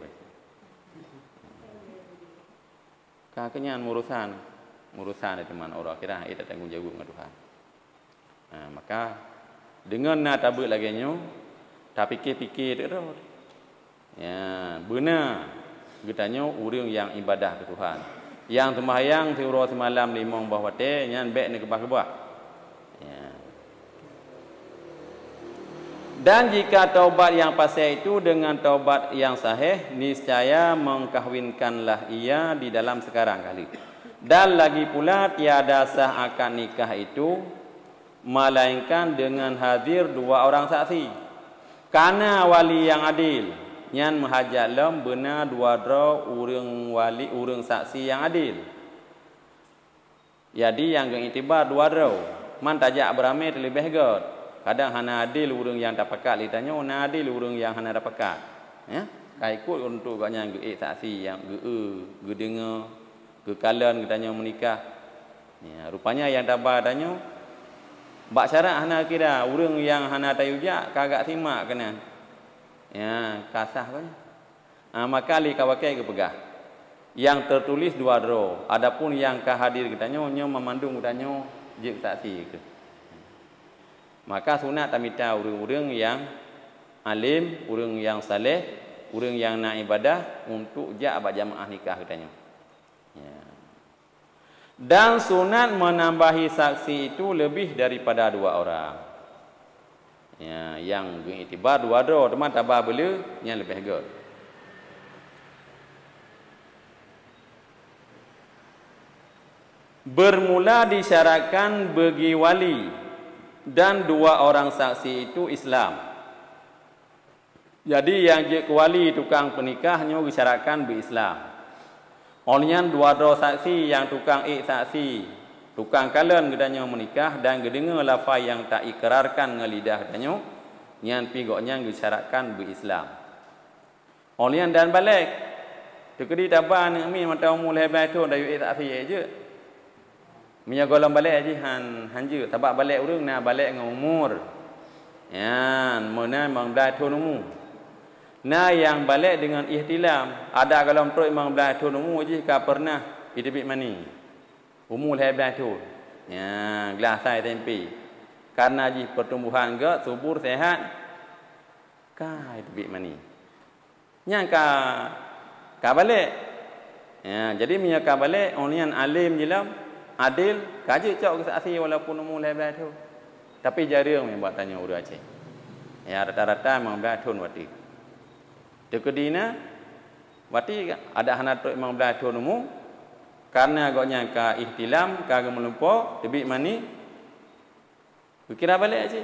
Kakaknya urusan teman orang kira itu tanggung jawab dengan Tuhan. Maka dengan nak tabut lagi nyo, tak fikir tu. Ya, benar. Getanya orang yang ibadah ke Tuhan. Yang sembahyang tiura semalam 5 bahawa teh nyan bek ni kebah-kebah. Ya. Dan jika taubat yang pasal itu dengan taubat yang sahih, niscaya mengkahwinkanlah ia di dalam sekarang kali. Dan lagi pula tiada sah akad nikah itu melainkan dengan hadir 2 orang saksi. Karena wali yang adil nyan menghajat lam benar 2 draw urang wali urang saksi yang adil. Jadi yang ngiktibar 2 draw. Man tajak beramai terlebih god. Kadang hana adil urang yang tak pakat ditanya, hana adil urang yang hana tak pakat. Ya, kai ikut untuk gaknya saksi yang dengar kekalan katanya menikah. Ya, rupanya yang tabah tanya bak syarat hana kira urang yang hana tayujak kagak simak kena. Ya, kasah kan. Maka li kawakai ke pegah. Yang tertulis 2 draw. Adapun yang kahadir katanya nyo memandung katanya je saksi ke. Maka sunat tamita urang-urang yang alim, urang yang saleh, urang yang nak ibadah untuk jak abad jamaah nikah katanya. Ya. Dan sunat menambahi saksi itu lebih daripada 2 orang. Ya, yang iktibar 2 draw, teman tabah bela yang lebih god. Bermula disyaratkan bagi wali dan 2 orang saksi itu Islam. Jadi yang je wali tukang penikahnya disyaratkan berislam. Olehnya 2 draw saksi yang tukang saksi, tukang kalen gedanya menikah dan gedengar lafaz yang tak ikrarkan dengan lidah katanya, yang pigoknya disyaratkan berislam. Olehnya dan balik. Tekedi taban mi mata mulai batu dari saksi je. Minya golong balik je hanje tabak balik urang na balik dengan umur. Ya, mana mangdai tu umur. Nah yang balik dengan ihtilam, ada kalau perut memang belah tu umur je ka pernah hidup mani. Umur hebat tu. Ya, gelas saya tempe. Karena ji pertumbuhan ke subur sehat ka hidup mani. Yang ka balik. Ya, jadi minya ka balik onian alim jelam adil kaji cok kesaksi walaupun umur hebat tu. Tapi jarang memang tanya urang Aceh. Ya, rata-rata memang belah tu wati. Dekedina wati ada hanat memang belah tu umur karena agaknya ka ihtilam ka melumpuk tebik mani kira balik aja.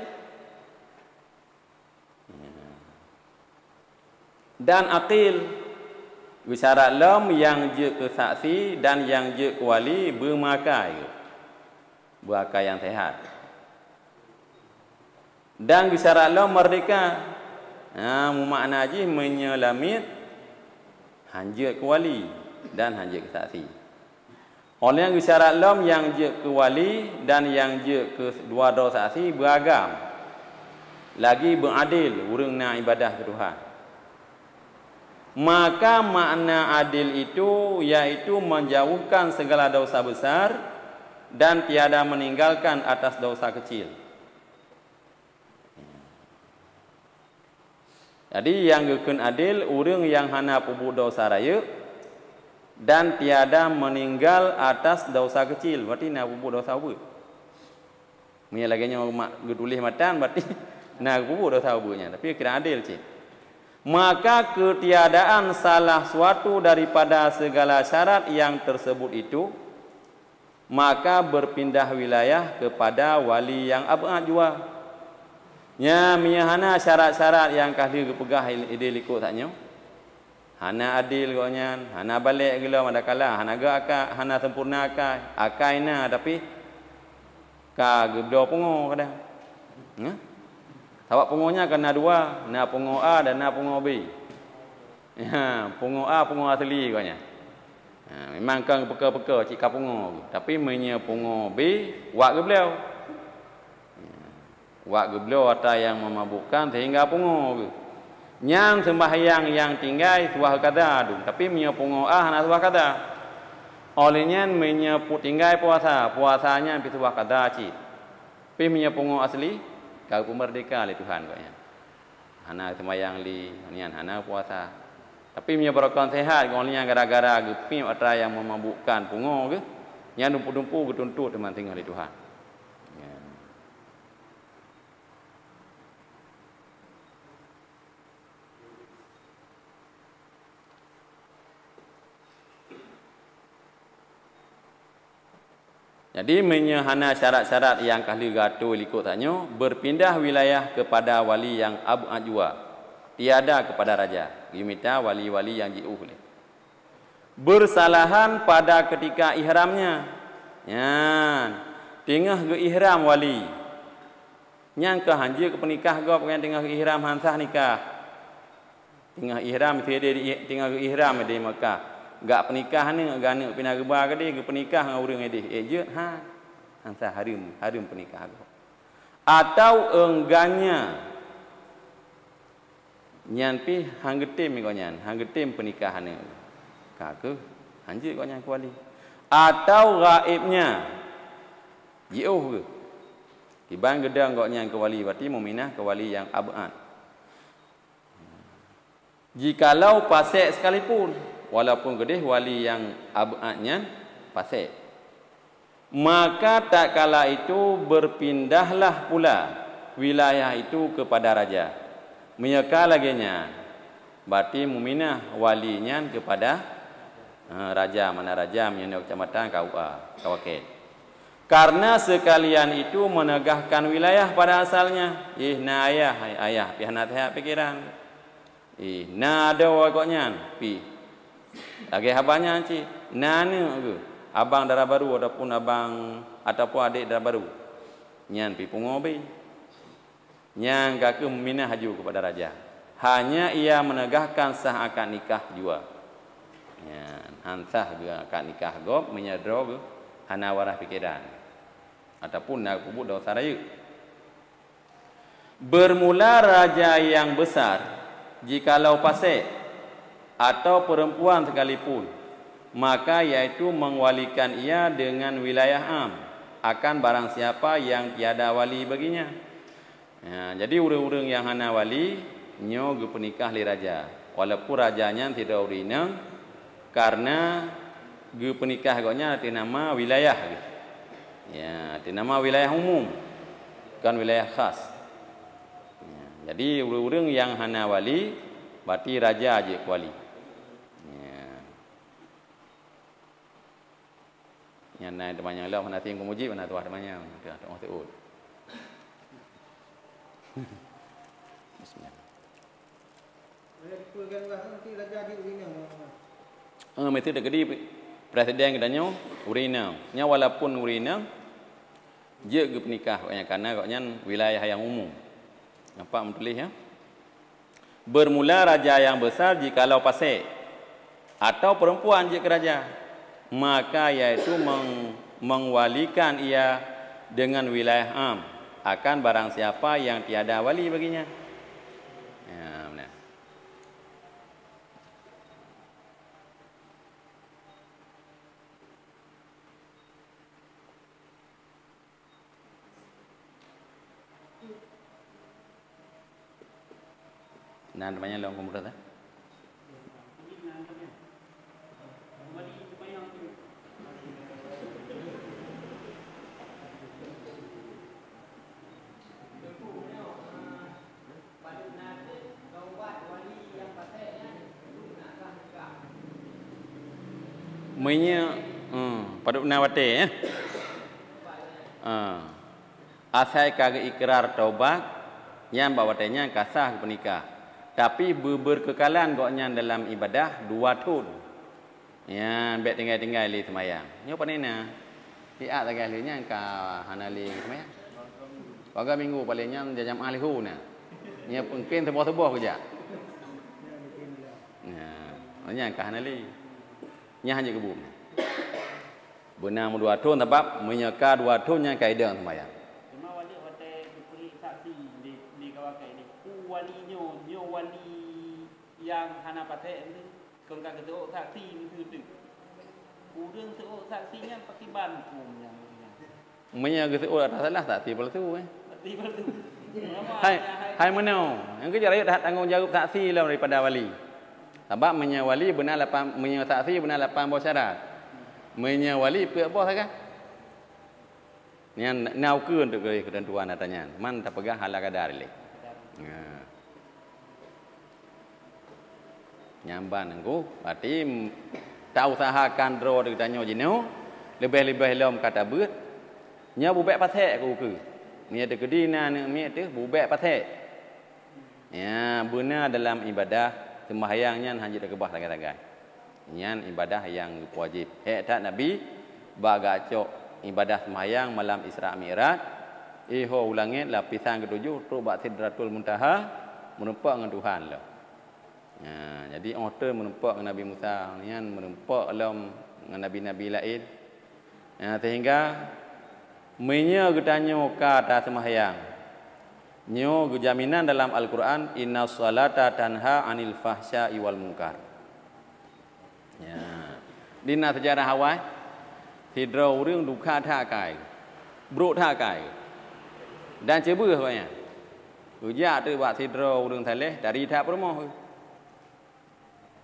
Dan aqil Wisyarat lam yang je ke saksi dan yang je ke wali bermakai. Berakal yang sehat. Dan wisyarat lam merdeka. Mumakna je menyelamit hanja ke wali dan hanja ke saksi. Oleh yang wisyarat lam yang je ke wali dan yang je ke 2 draw saksi beragam. Lagi beradil urang nak ibadah ke Tuhan. Maka makna adil itu yaitu menjauhkan segala dosa besar dan tiada meninggalkan atas dosa kecil. Jadi yang gekun adil urang yang hana pubu dosa raya dan tiada meninggal atas dosa kecil. Berarti nak pubu dosa apa? Punya lagi nya mak getulis matan berarti nak pubu dosa apa-nya. Tapi kira adil cik. Maka ketiadaan salah suatu daripada segala syarat yang tersebut itu, maka berpindah wilayah kepada wali yang abad jua. Nya miyahana syarat-syarat yang kahli kepegah ide likut taknya. Hana adil goknya, hana balik gila manakala hana ga akak, hana sempurna akak, akaina tapi ka gebdo pungo kadang. Ya? Tawak pungonya kena dua, na pungo A dan na pungo B. Ya, pungo A pungo asli goknya. Ha, memang kan peka-peka cik ka pungo, tapi menye pungo B wak geblo. Ya. Wak geblo ada yang memabukkan sehingga pungo. Nyang sembahyang yang tinggal suah kada adu, tapi menyepungo nak suah kada. Olehnya menyeput tinggal puasanya pi suah kada cit. Pi menyepungo asli kau merdeka oleh Tuhan koknya. Hana sembahyang li, nian hana puasa. Tapi menyebabkan sehat olehnya gara-gara gepi atra yang memabukkan pungo ke. Nya dumpu-dumpu getuntut teman tinggal oleh Tuhan. Jadi menyehana syarat-syarat yang kahli gato likut tanyo berpindah wilayah kepada wali yang abu ajwa, tiada kepada raja. Gimita wali-wali yang jiuh. Bersalahan pada ketika ihramnya. Yan, tengah ke ihram wali. Nyang ke hanje ke penikah gop kan tengah ke ihram hansah nikah. Tengah ihram tengah ke ihram di Mekah. Gak penikah ni gana pina geba ke dia ke penikah dengan orang dia je ha angsa harum penikah aku atau enggaknya nyan pi hang getim ko nyan hang getim pernikahan ni ka ke hanje ko nyan kuali atau gaibnya jauh ke tiban gedang ko nyan ke wali berarti muminah ke wali yang abad. Jikalau pasek sekalipun walaupun gedeh wali yang abadnya pasek, maka tak kala itu berpindahlah pula wilayah itu kepada raja. Menyeka laginya, berarti muminah walinya kepada raja, mana raja menyenok kecamatan Kawakit. Karena sekalian itu menegahkan wilayah pada asalnya. Na ayah, pihak pikiran. Na ada wakoknya, lagi habanya cik, nana ke abang darah baru ataupun abang ataupun adik darah baru. Nyan pi pungobi. Nyan kaki meminah haju kepada raja. Hanya ia menegahkan sah akad nikah jua. Nyan hansah juga akad nikah gop menyedro ke hana warah pikiran. Ataupun nak pupuk dosa raya. Bermula raja yang besar jikalau pasek atau perempuan sekalipun, maka iaitu mengwalikan ia dengan wilayah am akan barang siapa yang tiada wali baginya. Ya, jadi urang-urang yang hana wali nyo ge penikah li raja, walaupun rajanya tidak urina karena ge penikah goknya ti nama wilayah ge. Ya, ti nama wilayah umum, bukan wilayah khas. Ya, jadi urang-urang yang hana wali berarti raja aje wali. Yang naik temannya Allah mana tim kemuji mana tuah temannya dah orang teut. Bismillah. Mesti dah gede presiden katanya urina. Nya walaupun urina je ge penikah katanya karena katanya wilayah yang umum. Nampak menulis ya. Bermula raja yang besar jikalau pasek atau perempuan je ke raja, maka iaitu mengwalikan ia dengan wilayah am akan barang siapa yang tiada wali baginya. Ya, benar. Nah, namanya long komputer tak? Menya pada nawate ya. Asai kagak ikrar taubat yang bawatenya kasah penikah. Tapi berkekalan goknya dalam ibadah 2 tahun. Ya, bet tinggal-tinggal li semayang. Nyo panina. Piat tak kalinya ka hanali semayang. Paga minggu palingnya jam alihu na. Nya mungkin sebuah-sebuah kerja. Ya, nya ka hanali. Nya hanya kebum. Benar 2 tahun sebab menyeka 2 tahun nya kaedah semayang. Cuma wali hotel beri saksi di kawakai ni. Wali nyo wali yang hana patek ni kongkang ketua saksi ni tu. Urang ketua saksinya pakai bankum yang. Menyeka ketua tak salah saksi palsu Saksi palsu. Hai menau. Yang kerja rakyat tanggung jawab saksi lah daripada wali. Sebab menyawali benar 8 menyasaksi benar 8 bawah syarat. Menyawali pe bawah kan? Yang nau keun untuk ketentuan katanya. Man tak pegang hal kadar le. Nyamban engko berarti tak usahakan draw dekat tanyo jino lebih-lebih lom kata beut. Nya bubek patek ku ke. Ni ada kedina ni mi tu bubek patek. Ya, benar dalam ibadah sembahyangnya hanya kebah tagai-tagai. Nyan ibadah yang wajib. Tak Nabi bagacok ibadah sembahyang malam Isra Mi'raj. Iho ulangit lapisan ke-7 rubat Sidratul Muntaha menumpak dengan Tuhan lah. Ya, jadi order menumpak dengan Nabi Musa, nyan menumpak dalam dengan nabi-nabi lain. Ya, sehingga menya getanyo kata sembahyang. Nyo jaminan dalam Al-Quran inna salata tanha anil fahsya'i wal munkar. Ya. Dina sejarah awal Sidra urang duka thakai. Bro thakai. Dan cebur katanya. Ujak tu buat sidra urang saleh dari tak permoh.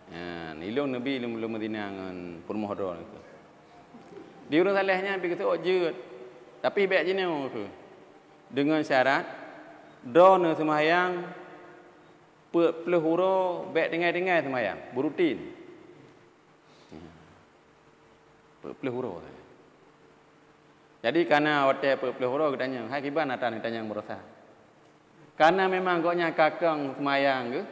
Ya, nilung Nabi lum Madinah ngan permoh ro tu. Di urang salehnya pergi tu jeut. Tapi baik jenau tu. Dengan syarat Drone semayang pelih huro baik dengai-dengai semayang berutin. Pelih huro. Jadi karena hotel pelih huro katanya, hai kiban atan katanya berusaha. Karena memang goknya kakang semayang ke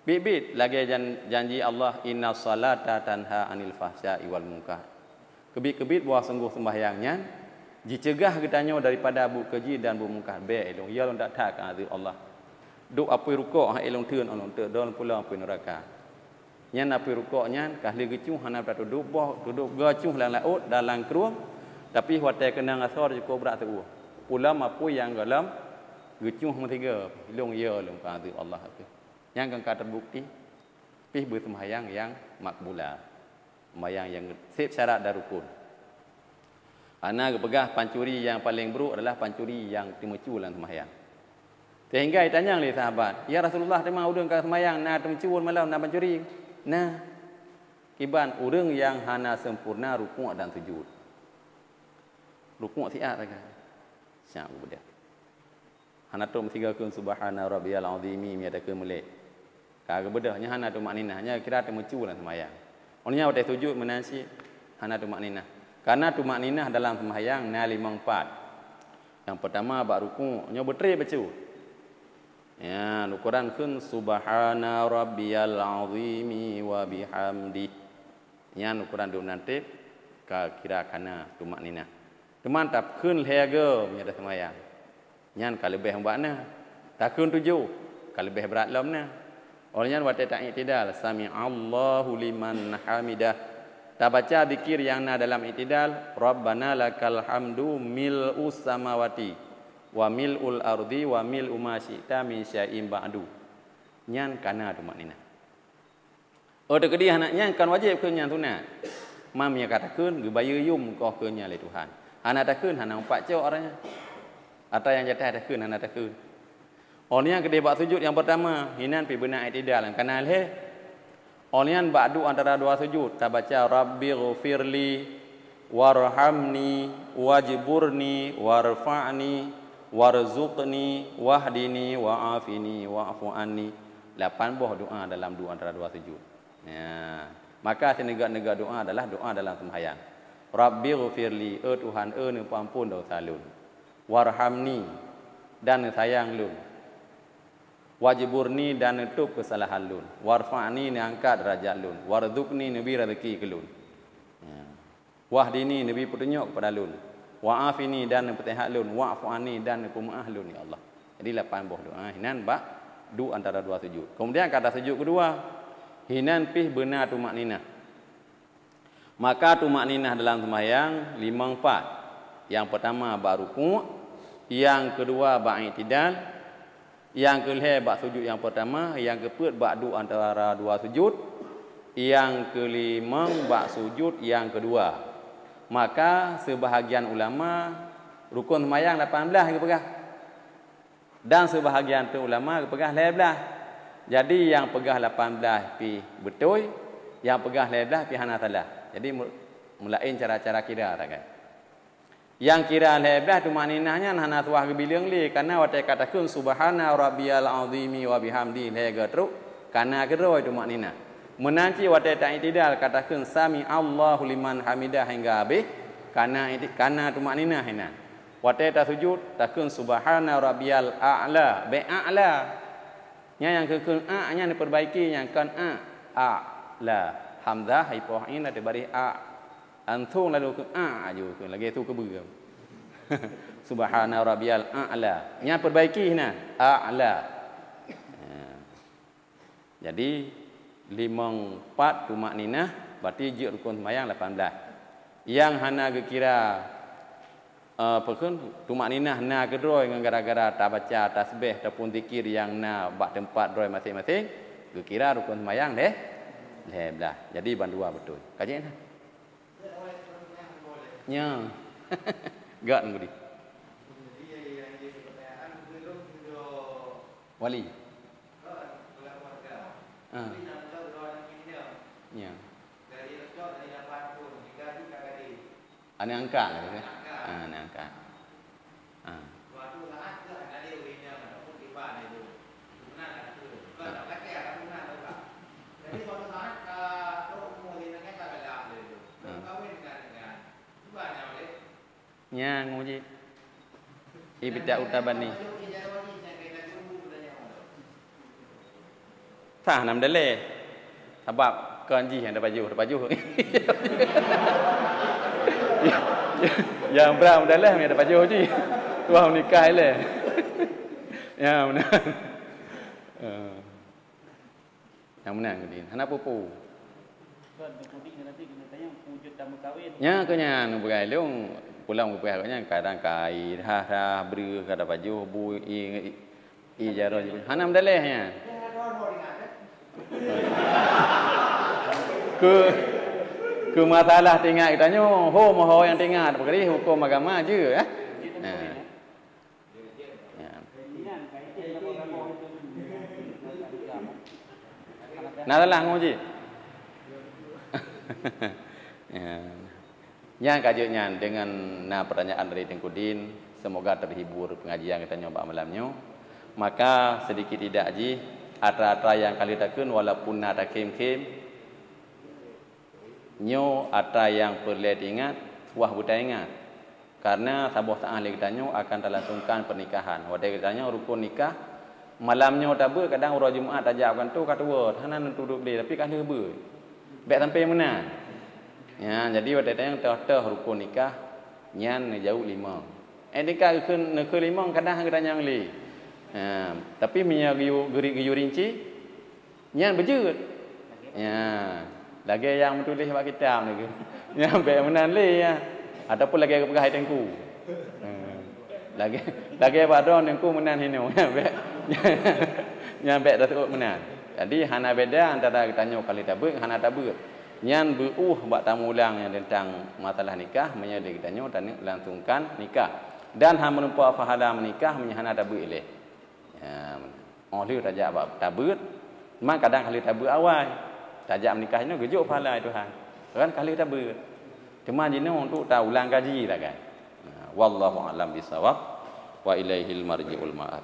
bibit lagi janji Allah inna salata tanha anil fahsya'i wal munkar. Kebit-kebit buah sungguh sembahyangnya dicegah katanya daripada bu keji dan bu mungkar be elong ya long tak tak azzi Allah duk apa rukuk ha elong teun on te don pula apa neraka nyan apa rukuknya kahli gecuh hana dak duduk gacuh lang laut dalam keruang tapi hotel kena ngasor cukup berat tu ulama apa yang dalam gecuh metiga elong ya long azzi Allah tu yang kan terbukti pih bersembahyang yang makbulah sembahyang yang sip syarat dan rukun. Ana kepegah pancuri yang paling buruk adalah pancuri yang temecu dalam sembahyang. Sehingga ditanya oleh sahabat, "Ya Rasulullah, tema urang ka sembahyang na temecu malam na pancuri?" Nah, kiban urang yang hana sempurna rukuk dan sujud. Rukuk siat kan. Syak budak. Hana tum 3 kun subhana rabbiyal azimi mi ada ke melek. Ka gebedahnya hana tu makninahnya kira temecu dalam sembahyang. Orangnya udah sujud menasi hana tu makninah. Karena tumak ninah dalam sembahyang na 54. Yang pertama bab rukuk nya berteri baca. Ya, Al-Quran kun subhana rabbiyal azimi wa bihamdi. Yang Al-Quran du nanti ka kira kana tumak ninah. Teman tap kun lege nya sembahyang. Nyan ka lebih hambana. Tak kun 7 ka lebih berat lamna. Orangnya buat tak i'tidal sami Allahu liman hamidah. Tak baca zikir yang na dalam i'tidal Rabbana lakal hamdu mil'us samawati wa mil'ul ardi wa mil'u ma syi'ta min syai'in ba'du. Nyan kana tu maknina. Oh dak dia anaknya kan wajib ke nyan sunat. Mam nya katakeun gebaya yum kau ke nya le Tuhan. Anak takeun hana empat cok orangnya. Atau yang jatah takeun hana takeun. Orangnya gede bak sujud yang pertama hinan pi benak i'tidal kana le Olian ba'du antara dua sujud tak baca Rabbi ghfirli warhamni wajburni warfa'ni warzuqni wahdini wa'afini wa'fu anni. 8 buah doa dalam antara dua sujud. Ya. Maka senegak-negak doa adalah doa dalam sembahyang. Rabbi ghfirli, Tuhan ampun dosa lun. Warhamni dan sayang lun. Wajburni dan nutup kesalahan lun. Warfa'ni ni angkat derajat lun. Warzuqni nabi rezeki ke lun. Wahdini nabi petunjuk kepada lun. Wa'afini dan petihat lun. Wa'fu'ani dan pemaaf lun ya Allah. Jadi 8 buah doa. Hinan bak du antara dua sujud. Kemudian kata sujud kedua, hinan pih benar tumakninah. Maka tumakninah dalam sembahyang 5-4. Yang pertama bak rukuk, yang kedua bak i'tidal, yang kelima bak sujud yang pertama, yang keempat bak du antara dua sujud, yang kelima bak sujud yang kedua. Maka sebahagian ulama rukun sembahyang 18 ke pegah. Dan sebahagian tu ulama pegah 11. Jadi yang pegah 18 pi betul, yang pegah 11 pi hana salah. Jadi mulain cara-cara kira tak kan. Yang kira 11 tu makninahnya hana tuah gebilang li karena watai katakan subhana rabbiyal azimi wa bihamdi lega teruk karena kedua itu makninah. Menanti watai ta'tidal katakan sami Allahu liman hamidah hingga habis karena tu makninah hina. Watai ta sujud takun subhana rabbiyal a'la bi a'la. Yang kekun a-nya diperbaiki yang kan a'la. Hamzah hipoin ada bari antung lalu ke aju ke lagi tu ke bergam. Subhana rabbiyal a'la. Nya perbaiki hina a'la. Jadi 5-4 tu makninah berarti ji rukun sembahyang 18. Yang hana kira perkun tumak ninah na kedroi dengan gara-gara tak baca tasbih ataupun zikir yang na bak tempat droi masing-masing kira rukun sembahyang deh belah. Jadi bandua betul. Kaji nah. Nya. Gak ngudi. Wali. Ya. Ane angkat gitu. Ane angkat. Nya nguji. Ibda utabani. Sah nam dale. Sebab kanji yang dapat baju. Yang berapa dah ni dapat baju je. Tuah nikah le. Ya benar. Yang benar kedin. Hana pupu. Ya kenya nu berai leung pulang ke pihak nya kadang kai dah beri kada baju bu i jaro je. Hana mdaleh nya. Ke masalah tinggal kita tanya ho yang tinggal perkara hukum agama je ya. Nah lah ngoji. Yang kajiannya dengan pertanyaan dari Tengkudin, semoga terhibur pengajian kita nyoba malamnya. Maka sedikit tidak ji atra-atra yang kali takun walaupun ada kem-kem nyo atra yang perlu ingat wah buta ingat karena sabuh ta'ah li kita nyo akan terlangsungkan pernikahan. Wadai kita nyo rukun nikah malamnya tabe kadang orang Jumaat tajak kan tu kata word hanan duduk dia tapi kan hebe baik sampai mana ya jadi wadai yang teh rukun nikah nyan jauh 5 nikah ke 5 kadang kita yang li tapi minyak geri rinci nyan berjut ya lagi yang menulis bab kitab ni ke yang baik menan li ya ataupun lagi ke pegah tengku lagi badon tengku menan hino ya baik yang baik dah turut menan jadi hana beda antara kita nyo kali tabuk hana tabuk nyan bak tamu ulang yang tentang masalah nikah menyadi kita nyo dan langsungkan nikah dan han menumpa fahala menikah menyahana tabuk ileh ya oleh tajak bab tabuk memang kadang kali tabuk awal tajak menikah ni gejuk pahala Tuhan. Kan kali tabuk. Cuma jina untuk tahu ulang kaji lah kan. Wallahu a'lam bisawab wa ilaihil marji'ul ma'ab.